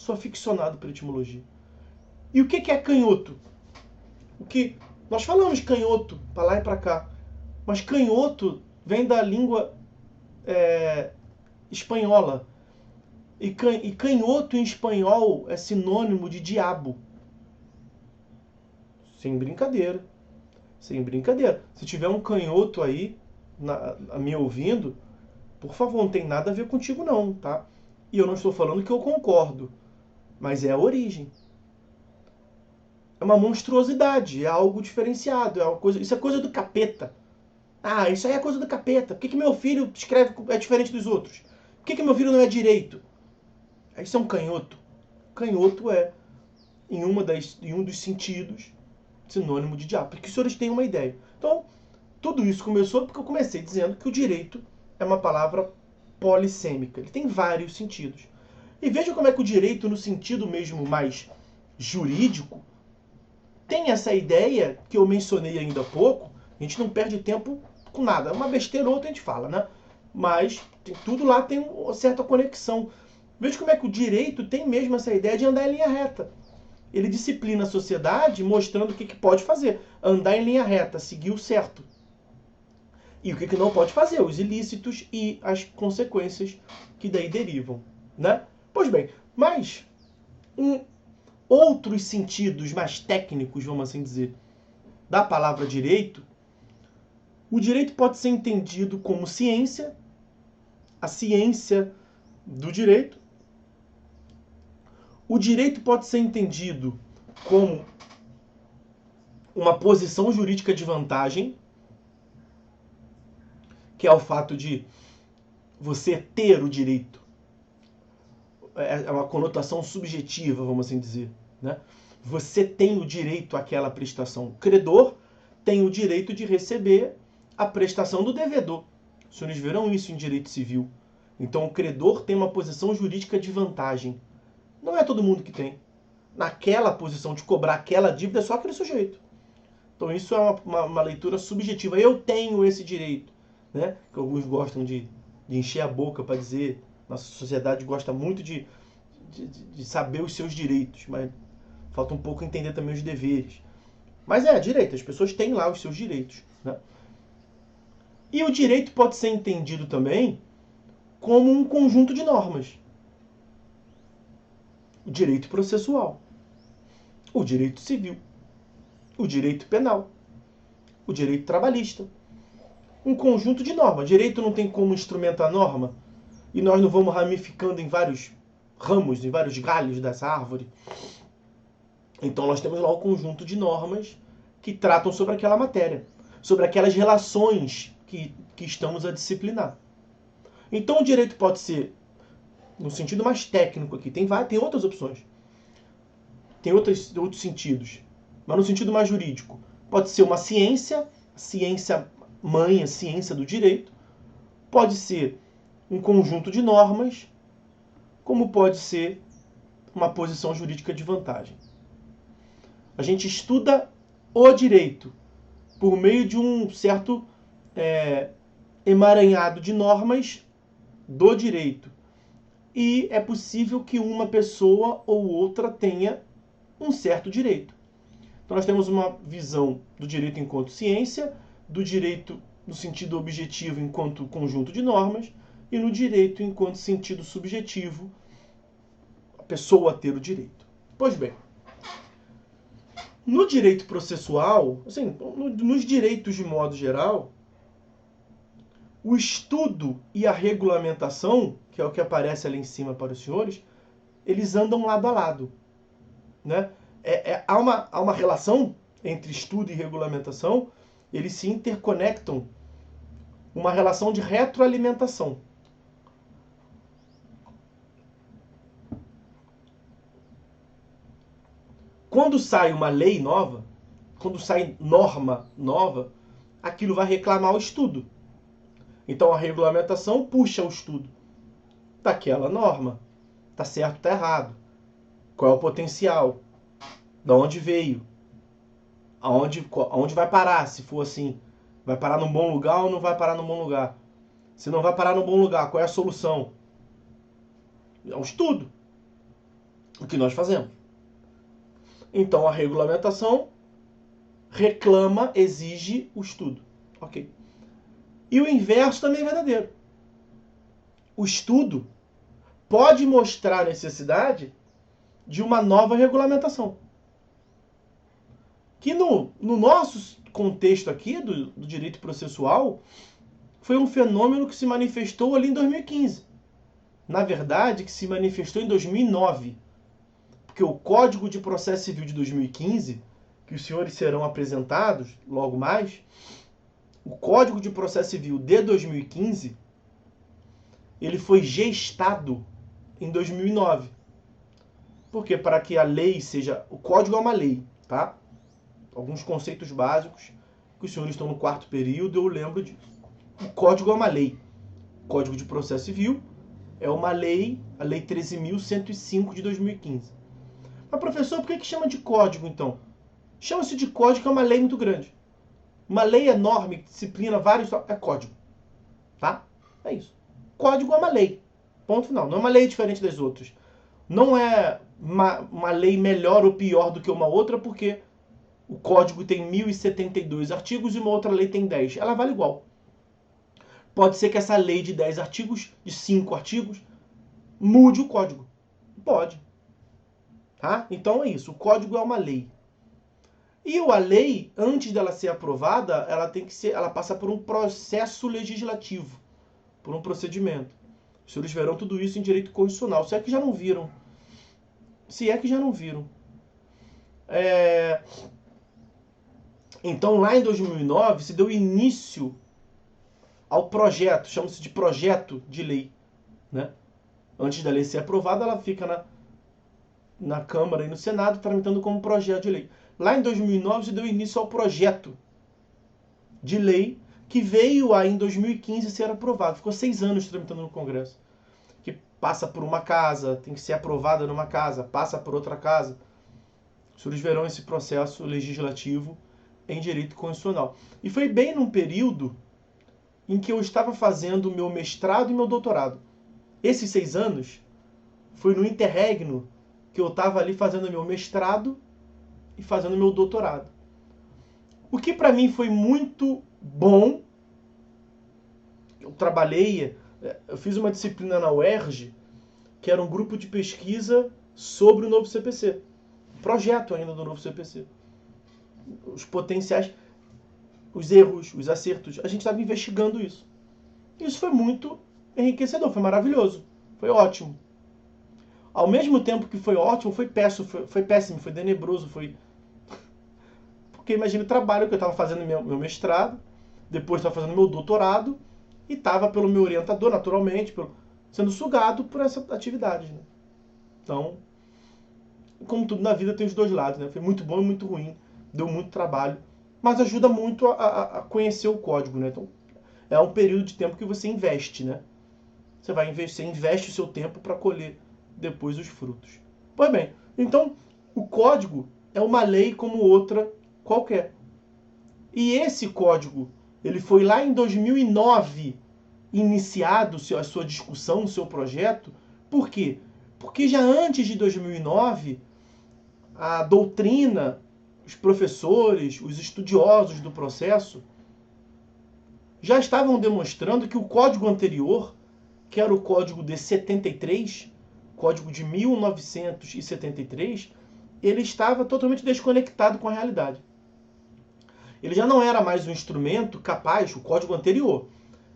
Sou aficionado pela etimologia. E o que é canhoto? O que nós falamos canhoto para lá e para cá, mas canhoto vem da língua espanhola. E canhoto em espanhol é sinônimo de diabo. Sem brincadeira. Sem brincadeira. Se tiver um canhoto aí me ouvindo, por favor, não tem nada a ver contigo não, tá? E eu não estou falando que eu concordo, mas é a origem. É uma monstruosidade, é algo diferenciado, isso é coisa do capeta. Ah, isso aí é coisa do capeta. Por que meu filho escreve é diferente dos outros? Por que meu filho não é direito? Isso é um canhoto. Canhoto é, em um dos sentidos, sinônimo de diabo. Porque os senhores têm uma ideia. Então, tudo isso começou porque eu comecei dizendo que o direito é uma palavra polissêmica. Ele tem vários sentidos. E veja como é que o direito, no sentido mesmo mais jurídico, tem essa ideia que eu mencionei ainda há pouco. A gente não perde tempo com nada. Uma besteira ou outra a gente fala, né? Mas tudo lá tem uma certa conexão. Veja como é que o direito tem mesmo essa ideia de andar em linha reta. Ele disciplina a sociedade mostrando o que pode fazer. Andar em linha reta, seguir o certo. E o que não pode fazer, os ilícitos e as consequências que daí derivam, né? Pois bem, mas em outros sentidos mais técnicos, vamos assim dizer, da palavra direito, o direito pode ser entendido como ciência, a ciência do direito. O direito pode ser entendido como uma posição jurídica de vantagem, que é o fato de você ter o direito. É uma conotação subjetiva, vamos assim dizer, né? Você tem o direito àquela prestação. O credor tem o direito de receber a prestação do devedor. Os senhores verão isso em direito civil. Então, o credor tem uma posição jurídica de vantagem. Não é todo mundo que tem. Naquela posição de cobrar aquela dívida é só aquele sujeito. Então, isso é uma leitura subjetiva. Eu tenho esse direito, né? Que alguns gostam de encher a boca para dizer. Nossa sociedade gosta muito de saber os seus direitos, mas falta um pouco entender também os deveres. Mas direito, as pessoas têm lá os seus direitos, né? E o direito pode ser entendido também como um conjunto de normas. O direito processual, o direito civil, o direito penal, o direito trabalhista. Um conjunto de normas. Direito não tem como instrumentar a norma e nós não vamos ramificando em vários ramos, em vários galhos dessa árvore. Então nós temos lá um conjunto de normas que tratam sobre aquela matéria, sobre aquelas relações que estamos a disciplinar. Então o direito pode ser, no sentido mais técnico aqui, tem outras opções. Tem outros sentidos. Mas no sentido mais jurídico, pode ser uma ciência, ciência mãe, a ciência do direito. Pode ser um conjunto de normas, como pode ser uma posição jurídica de vantagem. A gente estuda o direito por meio de um certo emaranhado de normas do direito. E é possível que uma pessoa ou outra tenha um certo direito. Então nós temos uma visão do direito enquanto ciência, do direito no sentido objetivo enquanto conjunto de normas, e no direito enquanto sentido subjetivo, a pessoa ter o direito. Pois bem, no direito processual, assim, nos direitos de modo geral, o estudo e a regulamentação, que é o que aparece ali em cima para os senhores, eles andam lado a lado, né? Há uma relação entre estudo e regulamentação, eles se interconectam, uma relação de retroalimentação. Quando sai uma lei nova, quando sai norma nova, aquilo vai reclamar o estudo. Então a regulamentação puxa o estudo daquela norma. Tá certo, tá errado. Qual é o potencial? De onde veio? Aonde vai parar, se for assim? Vai parar num bom lugar ou não vai parar num bom lugar? Se não vai parar num bom lugar, qual é a solução? É um estudo. O que nós fazemos. Então a regulamentação reclama, exige o estudo. Ok. E o inverso também é verdadeiro. O estudo pode mostrar a necessidade de uma nova regulamentação. Que no nosso contexto aqui do direito processual, foi um fenômeno que se manifestou ali em 2015. Na verdade, que se manifestou em 2009. Porque o Código de Processo Civil de 2015, que os senhores serão apresentados logo mais, o Código de Processo Civil de 2015, ele foi gestado em 2009. Porque para que a lei seja... O Código é uma lei, tá? Alguns conceitos básicos, que os senhores estão no 4º período, eu lembro disso. O Código é uma lei. O Código de Processo Civil é uma lei, a Lei 13.105 de 2015. Mas, professor, por que chama de código, então? Chama-se de código, que é uma lei muito grande. Uma lei enorme, que disciplina vários... É código. Tá? É isso. Código é uma lei. Ponto final. Não é uma lei diferente das outras. Não é uma lei melhor ou pior do que uma outra, porque o código tem 1.072 artigos e uma outra lei tem 10. Ela vale igual. Pode ser que essa lei de 10 artigos, de 5 artigos, mude o código. Pode. Tá? Então é isso. O código é uma lei. E a lei, antes dela ser aprovada, ela passa por um processo legislativo, por um procedimento. Os senhores verão tudo isso em direito constitucional. Se é que já não viram. Então, lá em 2009, se deu início ao projeto, chama-se de projeto de lei. Né? Antes da lei ser aprovada, ela fica na Câmara e no Senado, tramitando como projeto de lei. Lá em 2009, se deu início ao projeto de lei, que veio aí em 2015 ser aprovado. Ficou 6 anos tramitando no Congresso. Que passa por uma casa, tem que ser aprovada numa casa, passa por outra casa. Os senhores verão esse processo legislativo em direito constitucional. E foi bem num período em que eu estava fazendo o meu mestrado e meu doutorado. Esses 6 anos foi no interregno que eu estava ali fazendo meu mestrado e fazendo meu doutorado. O que para mim foi muito bom, eu fiz uma disciplina na UERJ, que era um grupo de pesquisa sobre o novo CPC. Projeto ainda do novo CPC. Os potenciais, os erros, os acertos. A gente estava investigando isso. Isso foi muito enriquecedor, foi maravilhoso, foi ótimo. Ao mesmo tempo que foi ótimo, foi péssimo, foi tenebroso, Porque imagina o trabalho que eu estava fazendo meu mestrado, depois estava fazendo meu doutorado, e estava pelo meu orientador, naturalmente, sendo sugado por essa atividade. Né? Então, como tudo na vida, tem os dois lados. Né? Foi muito bom e muito ruim, deu muito trabalho, mas ajuda muito a conhecer o código. Né? Então, é um período de tempo que você investe. Né? Você investe o seu tempo para colher depois os frutos. Pois bem, então o código é uma lei como outra qualquer. E esse código, ele foi lá em 2009 iniciado a sua discussão, o seu projeto. Por quê? Porque já antes de 2009, a doutrina, os professores, os estudiosos do processo já estavam demonstrando que o código anterior, que era o código de 73, código de 1973, ele estava totalmente desconectado com a realidade. Ele já não era mais um instrumento capaz, o código anterior,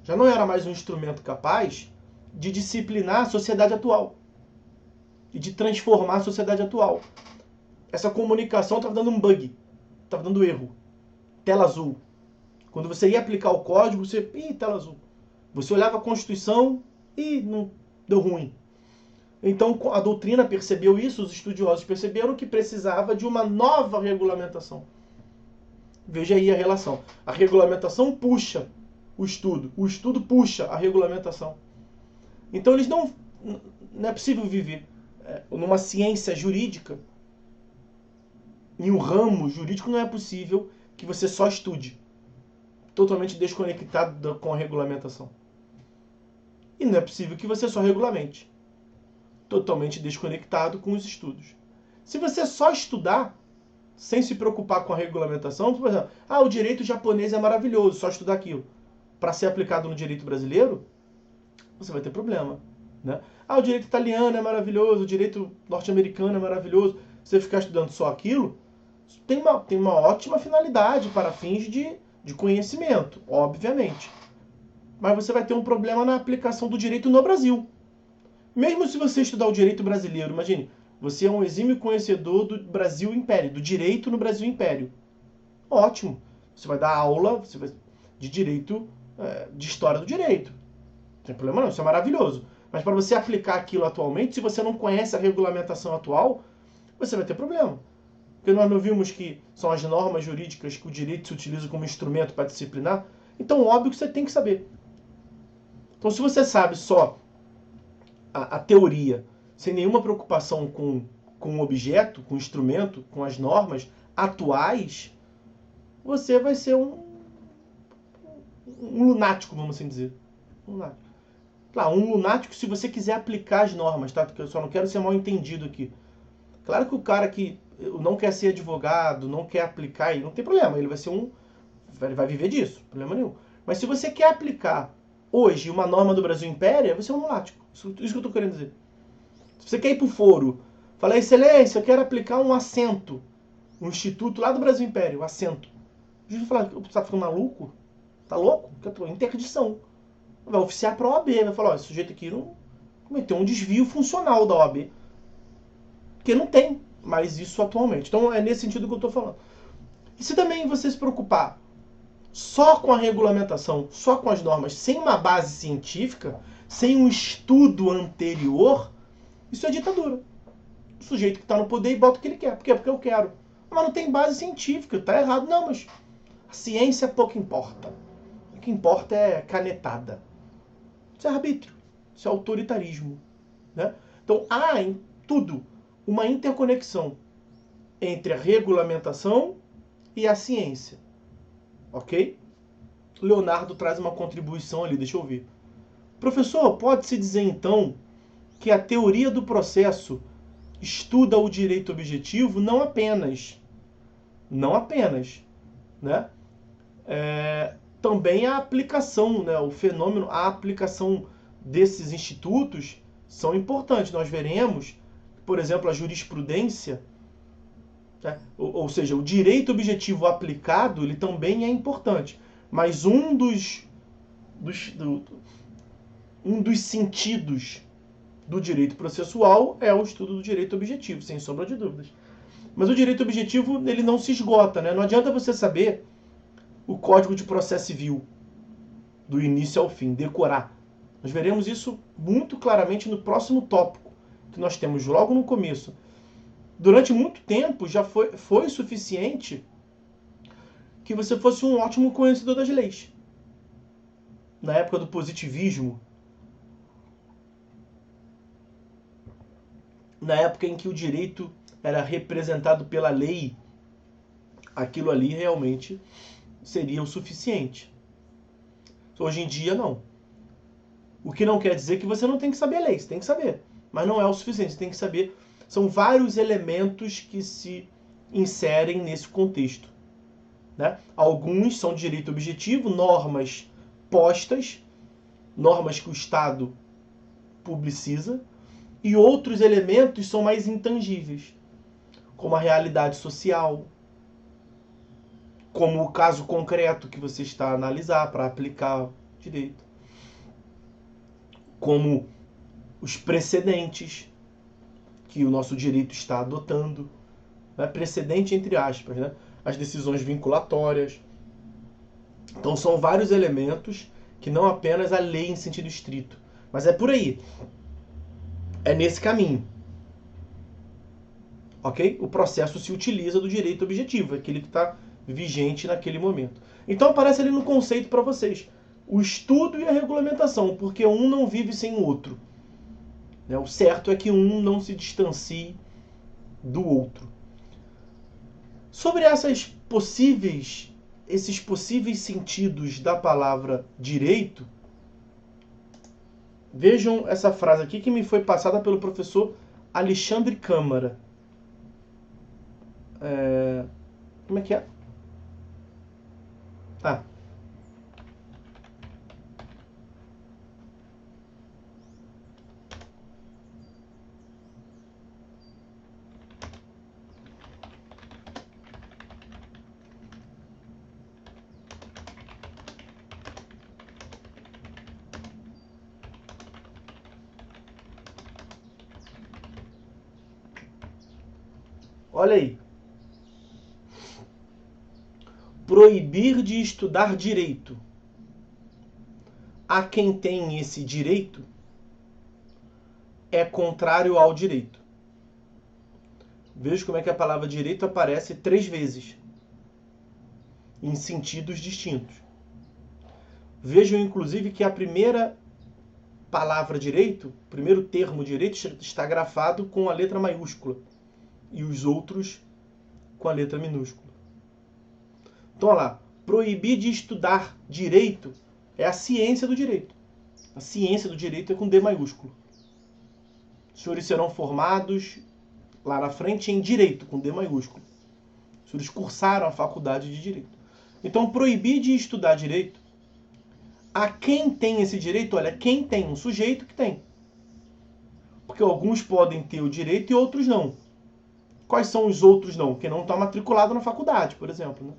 já não era mais um instrumento capaz de disciplinar a sociedade atual e de transformar a sociedade atual. Essa comunicação estava dando um bug, estava dando erro, tela azul. Quando você ia aplicar o código, tela azul. Você olhava a Constituição e não deu ruim. Então a doutrina percebeu isso, os estudiosos perceberam que precisava de uma nova regulamentação. Veja aí a relação. A regulamentação puxa o estudo puxa a regulamentação. Então não é possível viver numa ciência jurídica, em um ramo jurídico, não é possível que você só estude, totalmente desconectado com a regulamentação. E não é possível que você só regulamente. totalmente desconectado com os estudos. Se você só estudar, sem se preocupar com a regulamentação, por exemplo, o direito japonês é maravilhoso, só estudar aquilo, para ser aplicado no direito brasileiro, você vai ter problema, né? O direito italiano é maravilhoso, o direito norte-americano é maravilhoso. Você ficar estudando só aquilo, tem uma ótima finalidade para fins de conhecimento, obviamente. Mas você vai ter um problema na aplicação do direito no Brasil. Mesmo se você estudar o direito brasileiro, imagine, você é um exímio conhecedor do Brasil Império, do direito no Brasil Império. Ótimo. Você vai dar aula de direito, de história do direito. Não tem problema não, isso é maravilhoso. Mas para você aplicar aquilo atualmente, se você não conhece a regulamentação atual, você vai ter problema. Porque nós não vimos que são as normas jurídicas que o direito se utiliza como instrumento para disciplinar. Então, óbvio que você tem que saber. Então, se você sabe só a teoria, sem nenhuma preocupação com o objeto, com o instrumento, com as normas atuais, você vai ser um lunático, vamos assim dizer. Um lunático. Claro, um lunático se você quiser aplicar as normas, tá? Porque eu só não quero ser mal entendido aqui. Claro que o cara que não quer ser advogado, não quer aplicar, não tem problema, ele vai ser vai viver disso, problema nenhum. Mas se você quer aplicar hoje uma norma do Brasil Império, você é um lunático. Isso que eu estou querendo dizer. Se você quer ir para o foro, fala, excelência, eu quero aplicar um assento, um instituto lá do Brasil Império, um assento. O juiz vai falar, você está ficando maluco? Tá louco? Interdição. Vai oficiar para a OAB, vai falar, esse sujeito aqui não cometeu um desvio funcional da OAB. Porque não tem mais isso atualmente. Então é nesse sentido que eu estou falando. E se também você se preocupar só com a regulamentação, só com as normas, sem uma base científica, sem um estudo anterior, isso é ditadura. O sujeito que está no poder e bota o que ele quer. Por quê? Porque eu quero. Mas não tem base científica, está errado. Não, mas a ciência pouco importa. O que importa é canetada. Isso é arbítrio. Isso é autoritarismo. Né? Então há em tudo uma interconexão entre a regulamentação e a ciência. Ok? Leonardo traz uma contribuição ali, deixa eu ver. Professor, pode-se dizer então que a teoria do processo estuda o direito objetivo não apenas, né? Também a aplicação, né? O fenômeno, a aplicação desses institutos são importantes. Nós veremos, por exemplo, a jurisprudência, né? Ou seja, o direito objetivo aplicado, ele também é importante. Mas um dos sentidos do direito processual é o estudo do direito objetivo, sem sombra de dúvidas. Mas o direito objetivo, ele não se esgota, né? Não adianta você saber o Código de Processo Civil, do início ao fim, decorar. Nós veremos isso muito claramente no próximo tópico, que nós temos logo no começo. Durante muito tempo já foi suficiente que você fosse um ótimo conhecedor das leis. Na época do positivismo, na época em que o direito era representado pela lei, aquilo ali realmente seria o suficiente. Hoje em dia, não. O que não quer dizer que você não tem que saber a lei, você tem que saber. Mas não é o suficiente, você tem que saber. São vários elementos que se inserem nesse contexto. Né? Alguns são direito objetivo, normas postas, normas que o Estado publiciza, e outros elementos são mais intangíveis, como a realidade social, como o caso concreto que você está a analisar para aplicar direito, como os precedentes que o nosso direito está adotando, né? Precedente entre aspas, né? As decisões vinculatórias. Então são vários elementos que não apenas a lei em sentido estrito, mas é por aí. É nesse caminho. Ok? O processo se utiliza do direito objetivo, aquele que está vigente naquele momento. Então aparece ali no conceito para vocês o estudo e a regulamentação, porque um não vive sem o outro. O certo é que um não se distancie do outro. Sobre esses possíveis sentidos da palavra direito, Vejam essa frase aqui que me foi passada pelo professor Alexandre Câmara. Como é que é? Ah. Olha aí. Proibir de estudar direito a quem tem esse direito é contrário ao direito. Veja como é que a palavra direito aparece 3 vezes, em sentidos distintos. Vejam, inclusive, que a primeira palavra direito, o primeiro termo direito, está grafado com a letra maiúscula e os outros com a letra minúscula. Então, olha lá, proibir de estudar direito é a ciência do direito. A ciência do direito é com D maiúsculo. Os senhores serão formados lá na frente em direito, com D maiúsculo. Os senhores cursaram a faculdade de direito. Então, proibir de estudar direito a quem tem esse direito, olha, quem tem, um sujeito que tem. Porque alguns podem ter o direito e outros não. Quais são os outros não? Quem não está matriculado na faculdade, por exemplo, né?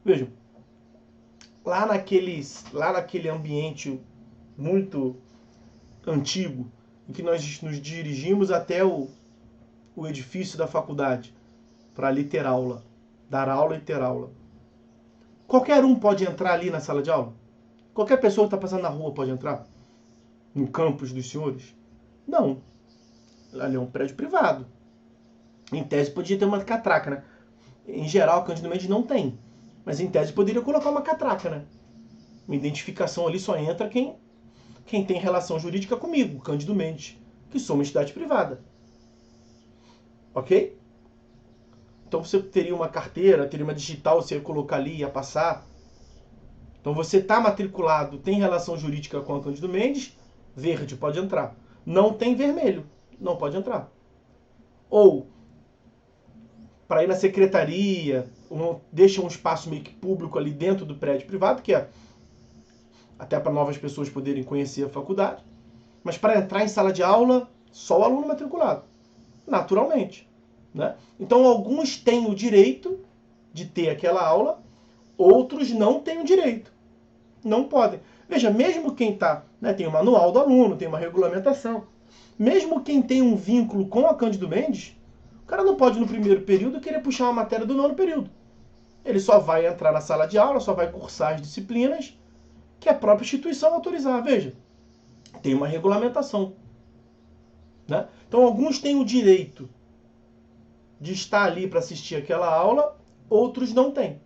Vejam, lá naquele ambiente muito antigo, em que nós nos dirigimos até o edifício da faculdade, para ali ter aula, dar aula e ter aula. Qualquer um pode entrar ali na sala de aula? Qualquer pessoa que está passando na rua pode entrar? No campus dos senhores? Não. Ali é um prédio privado. Em tese podia ter uma catraca, né? Em geral, Cândido Mendes não tem. Mas em tese poderia colocar uma catraca, né? Uma identificação ali só entra quem tem relação jurídica comigo, Cândido Mendes, que sou uma entidade privada. Ok? Então você teria uma carteira, teria uma digital, você ia colocar ali, ia passar. Então você está matriculado, tem relação jurídica com a Cândido Mendes, verde, pode entrar. Não tem vermelho, não pode entrar. Ou, para ir na secretaria, deixa um espaço meio que público ali dentro do prédio privado, que é até para novas pessoas poderem conhecer a faculdade. Mas para entrar em sala de aula, só o aluno matriculado, naturalmente. Né? Então, alguns têm o direito de ter aquela aula, outros não têm o direito. Não podem. Veja, mesmo quem está, né, tem o manual do aluno, tem uma regulamentação. Mesmo quem tem um vínculo com a Cândido Mendes, o cara não pode no primeiro período querer puxar uma matéria do 9º período. Ele só vai entrar na sala de aula, só vai cursar as disciplinas que a própria instituição autorizar. Veja, tem uma regulamentação. Né? Então, alguns têm o direito de estar ali para assistir aquela aula, outros não têm.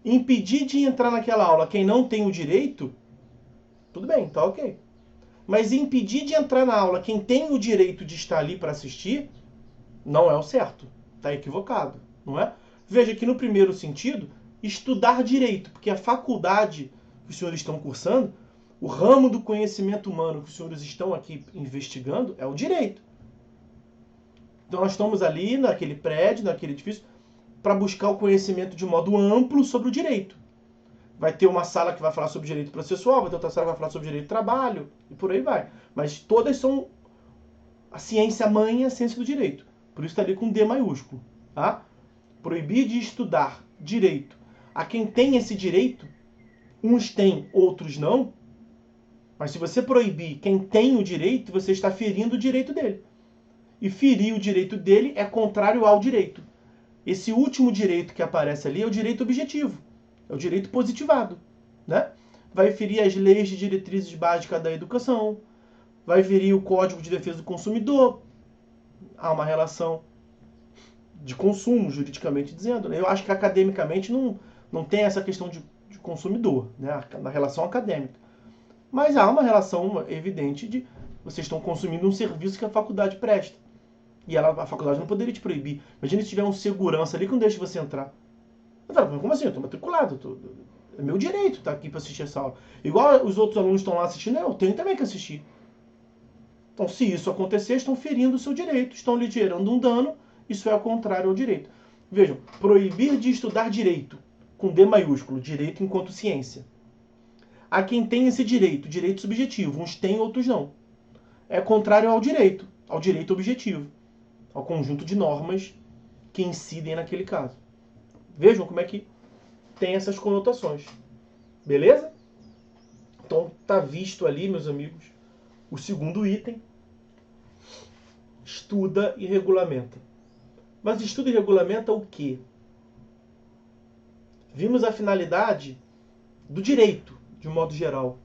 Impedir de entrar naquela aula quem não tem o direito, tudo bem, tá ok. Mas impedir de entrar na aula quem tem o direito de estar ali para assistir, não é o certo. Está equivocado, não é? Veja que no primeiro sentido, estudar direito, porque a faculdade que os senhores estão cursando, o ramo do conhecimento humano que os senhores estão aqui investigando é o direito. Então nós estamos ali naquele prédio, naquele edifício, para buscar o conhecimento de modo amplo sobre o direito. Vai ter uma sala que vai falar sobre direito processual, vai ter outra sala que vai falar sobre direito do trabalho, e por aí vai. Mas todas são a ciência mãe e a ciência do direito. Por isso está ali com D maiúsculo. Tá? Proibir de estudar direito a quem tem esse direito, uns têm, outros não, mas se você proibir quem tem o direito, você está ferindo o direito dele. E ferir o direito dele é contrário ao direito. Esse último direito que aparece ali é o direito objetivo. É o direito positivado. Né? Vai ferir as leis de diretrizes básicas da educação. Vai ferir o Código de Defesa do Consumidor. Há uma relação de consumo, juridicamente dizendo. Né? Eu acho que academicamente não tem essa questão de consumidor, né? Na relação acadêmica. Mas há uma relação evidente de vocês estão consumindo um serviço que a faculdade presta. E a faculdade não poderia te proibir. Imagina se tiver um segurança ali que não deixa você entrar. Eu falo, como assim? Eu estou matriculado. É meu direito estar aqui para assistir essa aula. Igual os outros alunos estão lá assistindo, eu tenho também que assistir. Então, se isso acontecer, estão ferindo o seu direito, estão lhe gerando um dano, isso é ao contrário ao direito. Vejam, proibir de estudar direito, com D maiúsculo, direito enquanto ciência. Há quem tem esse direito, direito subjetivo, uns têm, outros não. É contrário ao direito objetivo, ao conjunto de normas que incidem naquele caso. Vejam como é que tem essas conotações. Beleza? Então, tá visto ali, meus amigos, o segundo item. Estuda e regulamenta. Mas estuda e regulamenta o quê? Vimos a finalidade do direito, de um modo geral.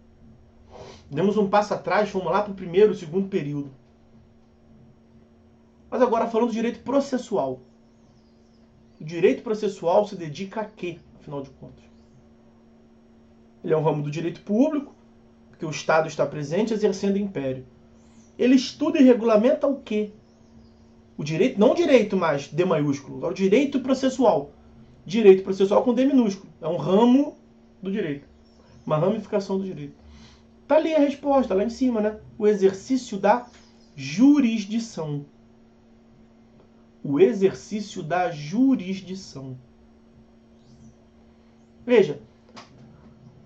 Demos um passo atrás, fomos lá para o primeiro e segundo período. Mas agora falando do direito processual. O direito processual se dedica a quê, afinal de contas? Ele é um ramo do direito público, porque o Estado está presente exercendo império. Ele estuda e regulamenta o quê? O direito, não o direito mais D maiúsculo, é o direito processual. Direito processual com D minúsculo. É um ramo do direito. Uma ramificação do direito. Está ali a resposta, lá em cima, né? O exercício da jurisdição. O exercício da jurisdição. Veja,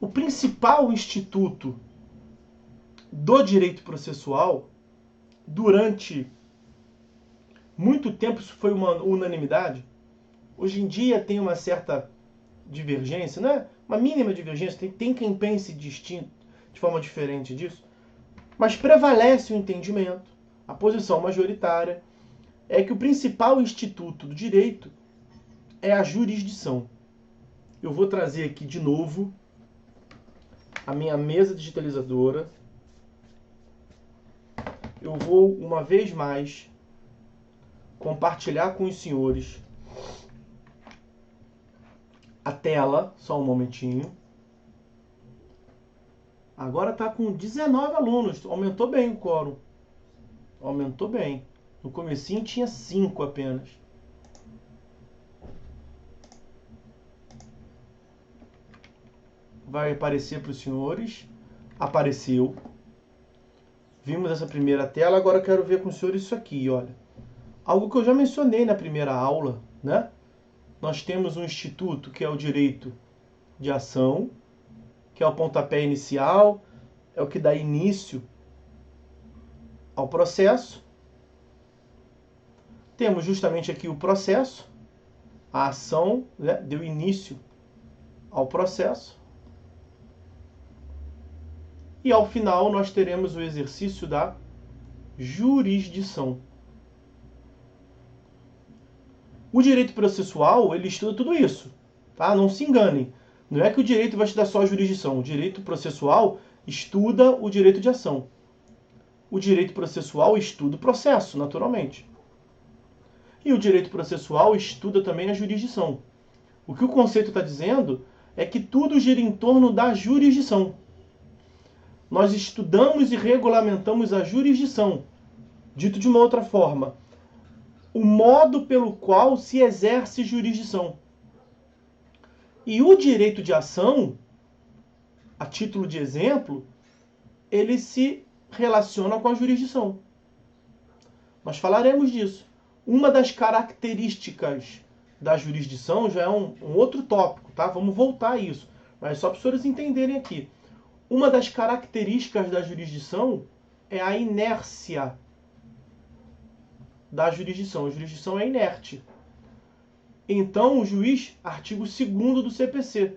o principal instituto do direito processual, durante muito tempo isso foi uma unanimidade. Hoje em dia tem uma certa divergência, né? Uma mínima divergência, tem quem pense distinto, de forma diferente disso, mas prevalece o entendimento, a posição majoritária, é que o principal instituto do direito é a jurisdição. Eu vou trazer aqui de novo a minha mesa digitalizadora. Eu vou, uma vez mais, compartilhar com os senhores a tela, só um momentinho. Agora está com 19 alunos, aumentou bem o quórum. Aumentou bem. No comecinho tinha 5 apenas. Vai aparecer para os senhores. Apareceu. Vimos essa primeira tela, agora eu quero ver com os senhores isso aqui, olha. Algo que eu já mencionei na primeira aula, né? Nós temos um instituto que é o direito de ação, que é o pontapé inicial, é o que dá início ao processo. Temos justamente aqui o processo, a ação, né, deu início ao processo. E ao final nós teremos o exercício da jurisdição. O direito processual, ele estuda tudo isso, tá? Não se enganem. Não é que o direito vai estudar só a jurisdição. O direito processual estuda o direito de ação. O direito processual estuda o processo, naturalmente. E o direito processual estuda também a jurisdição. O que o conceito está dizendo é que tudo gira em torno da jurisdição. Nós estudamos e regulamentamos a jurisdição. Dito de uma outra forma, o modo pelo qual se exerce jurisdição. E o direito de ação, a título de exemplo, ele se relaciona com a jurisdição. Nós falaremos disso. Uma das características da jurisdição já é um outro tópico, tá? Vamos voltar a isso. Mas só para os senhores entenderem aqui. Uma das características da jurisdição é a inércia da jurisdição. A jurisdição é inerte. Então, o juiz, artigo 2º do CPC.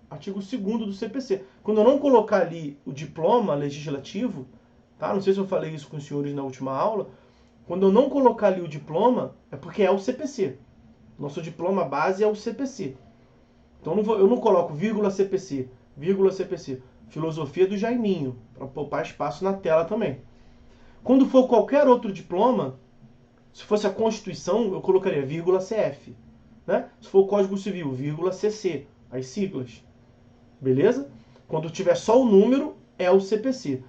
Artigo 2º do CPC. Quando eu não colocar ali o diploma legislativo, tá? Não sei se eu falei isso com os senhores na última aula. Quando eu não colocar ali o diploma, é porque é o CPC. Nosso diploma base é o CPC. Então eu não coloco vírgula CPC, vírgula CPC. Filosofia do Jaiminho, para poupar espaço na tela também. Quando for qualquer outro diploma, se fosse a Constituição, eu colocaria vírgula CF. Né? Se for o Código Civil, vírgula CC, as siglas. Beleza? Quando tiver só o número, é o CPC.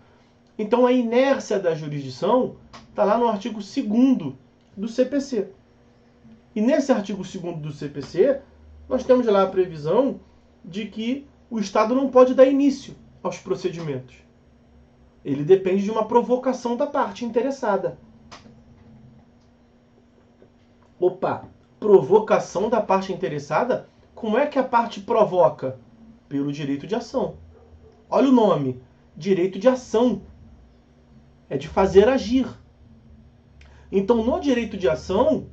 Então a inércia da jurisdição está lá no artigo 2º do CPC. E nesse artigo 2º do CPC, nós temos lá a previsão de que o Estado não pode dar início aos procedimentos. Ele depende de uma provocação da parte interessada. Opa, provocação da parte interessada? Como é que a parte provoca? Pelo direito de ação. Olha o nome, direito de ação. É de fazer agir. Então, no direito de ação,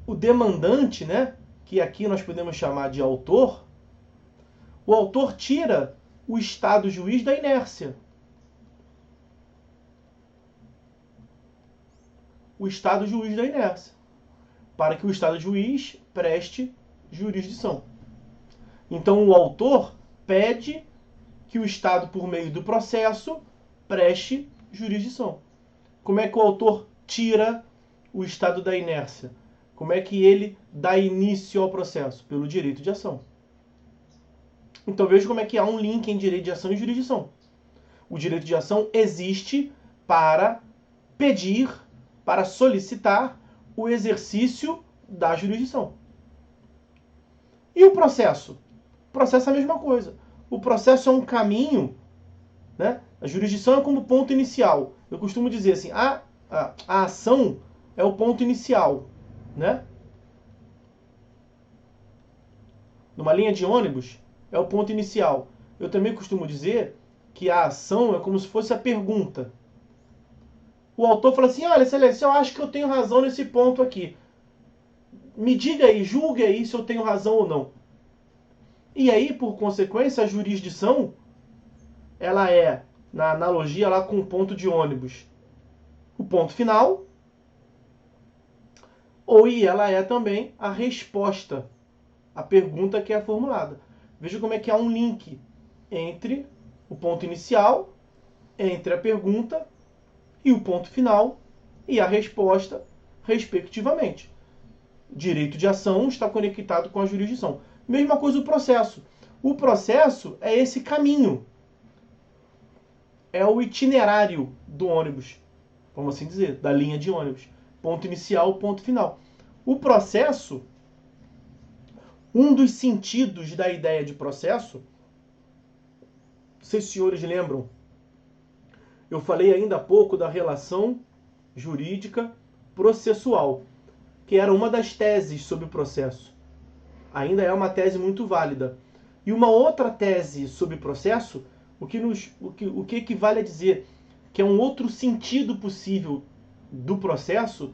o demandante, né, que aqui nós podemos chamar de autor, o autor tira o Estado juiz da inércia. O Estado juiz da inércia. Para que o Estado juiz preste jurisdição. Então, o autor pede que o Estado, por meio do processo, preste jurisdição. Como é que o autor tira o Estado da inércia? Como é que ele dá início ao processo? Pelo direito de ação. Então veja como é que há um link em direito de ação e jurisdição. O direito de ação existe para pedir, para solicitar o exercício da jurisdição. E o processo? O processo é a mesma coisa. O processo é um caminho, né? A jurisdição é como ponto inicial. Eu costumo dizer assim, a ação é o ponto inicial, né? Numa linha de ônibus, é o ponto inicial. Eu também costumo dizer que a ação é como se fosse a pergunta. O autor fala assim, olha, excelência, eu acho que eu tenho razão nesse ponto aqui. Me diga aí, julgue aí se eu tenho razão ou não. E aí, por consequência, a jurisdição, ela é, na analogia lá com o ponto de ônibus, o ponto final, e ela é também a resposta à pergunta que é formulada. Veja como é que há um link entre o ponto inicial, entre a pergunta e o ponto final e a resposta, respectivamente. Direito de ação está conectado com a jurisdição. Mesma coisa o processo. O processo é esse caminho. É o itinerário do ônibus, vamos assim dizer, da linha de ônibus. Ponto inicial, ponto final. O processo, um dos sentidos da ideia de processo, não sei se os senhores lembram, eu falei ainda há pouco da relação jurídica processual, que era uma das teses sobre o processo. Ainda é uma tese muito válida. E uma outra tese sobre processo, o que equivale a dizer que é um outro sentido possível do processo,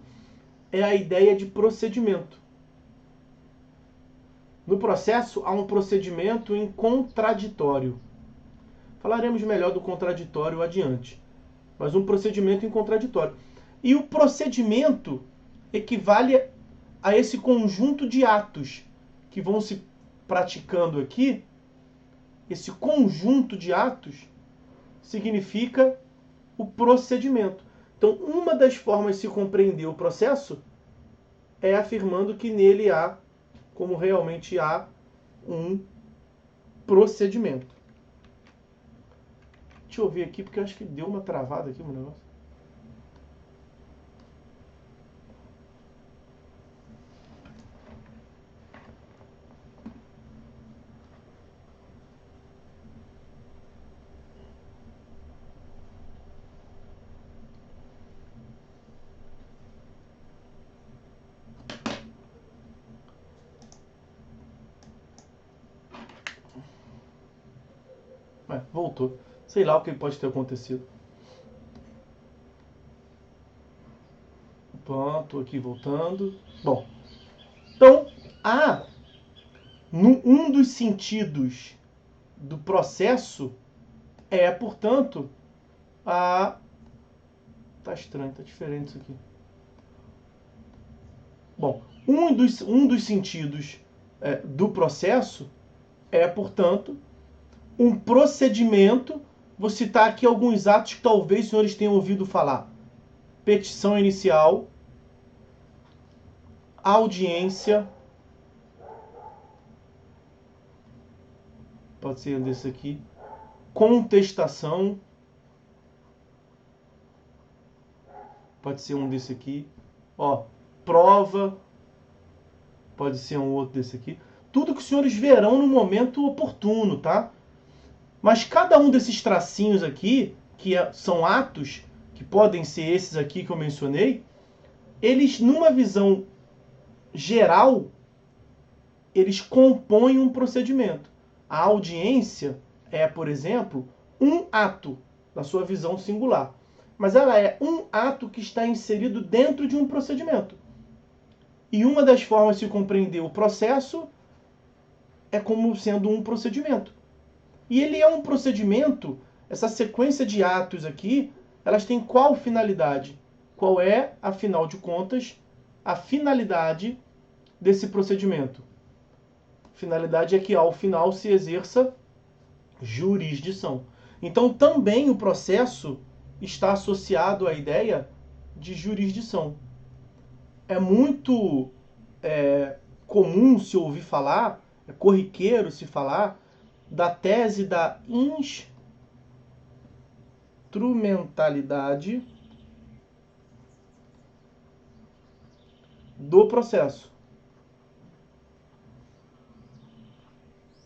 é a ideia de procedimento. No processo, há um procedimento em contraditório. Falaremos melhor do contraditório adiante. Mas um procedimento em contraditório. E o procedimento equivale a esse conjunto de atos que vão se praticando aqui. Esse conjunto de atos significa o procedimento. Então, uma das formas de se compreender o processo é afirmando que nele há, como realmente há, um procedimento. Deixa eu ver aqui, porque eu acho que deu uma travada aqui no negócio. Voltou. Sei lá o que pode ter acontecido. Pronto, aqui voltando. Bom, então, um dos sentidos do processo é, portanto, Tá estranho, tá diferente isso aqui. Bom, um dos sentidos do processo é, portanto, um procedimento. Vou citar aqui alguns atos que talvez os senhores tenham ouvido falar. Petição inicial, audiência, pode ser um desse aqui, contestação, pode ser um desse aqui, prova, pode ser um outro desse aqui. tudo que os senhores verão no momento oportuno, tá? Mas cada um desses tracinhos aqui, são atos, que podem ser esses aqui que eu mencionei, eles, numa visão geral, eles compõem um procedimento. A audiência é, por exemplo, um ato da sua visão singular. Mas ela é um ato que está inserido dentro de um procedimento. E uma das formas de compreender o processo é como sendo um procedimento. E ele é um procedimento, essa sequência de atos aqui, elas têm qual finalidade? Qual é, afinal de contas, a finalidade desse procedimento? A finalidade é que, ao final, se exerça jurisdição. Então, também o processo está associado à ideia de jurisdição. É muito comum se ouvir falar, é corriqueiro se falar, da tese da instrumentalidade do processo.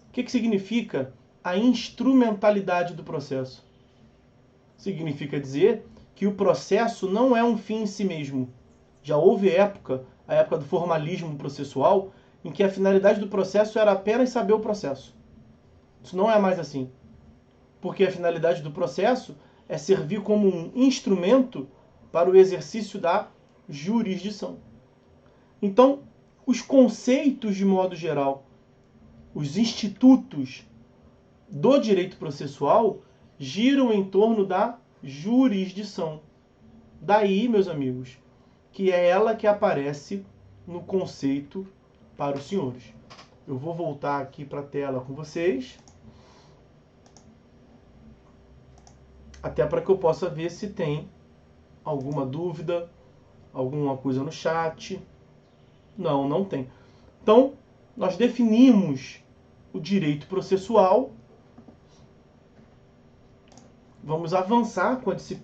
O que significa a instrumentalidade do processo? Significa dizer que o processo não é um fim em si mesmo. Já houve época, a época do formalismo processual, em que a finalidade do processo era apenas saber o processo. Isso não é mais assim. Porque a finalidade do processo é servir como um instrumento para o exercício da jurisdição. Então, os conceitos de modo geral, os institutos do direito processual giram em torno da jurisdição. Daí, meus amigos, que é ela que aparece no conceito para os senhores. Eu vou voltar aqui para a tela com vocês, até para que eu possa ver se tem alguma dúvida, alguma coisa no chat. Não, não tem. Então, nós definimos o direito processual. Vamos avançar com a disciplina.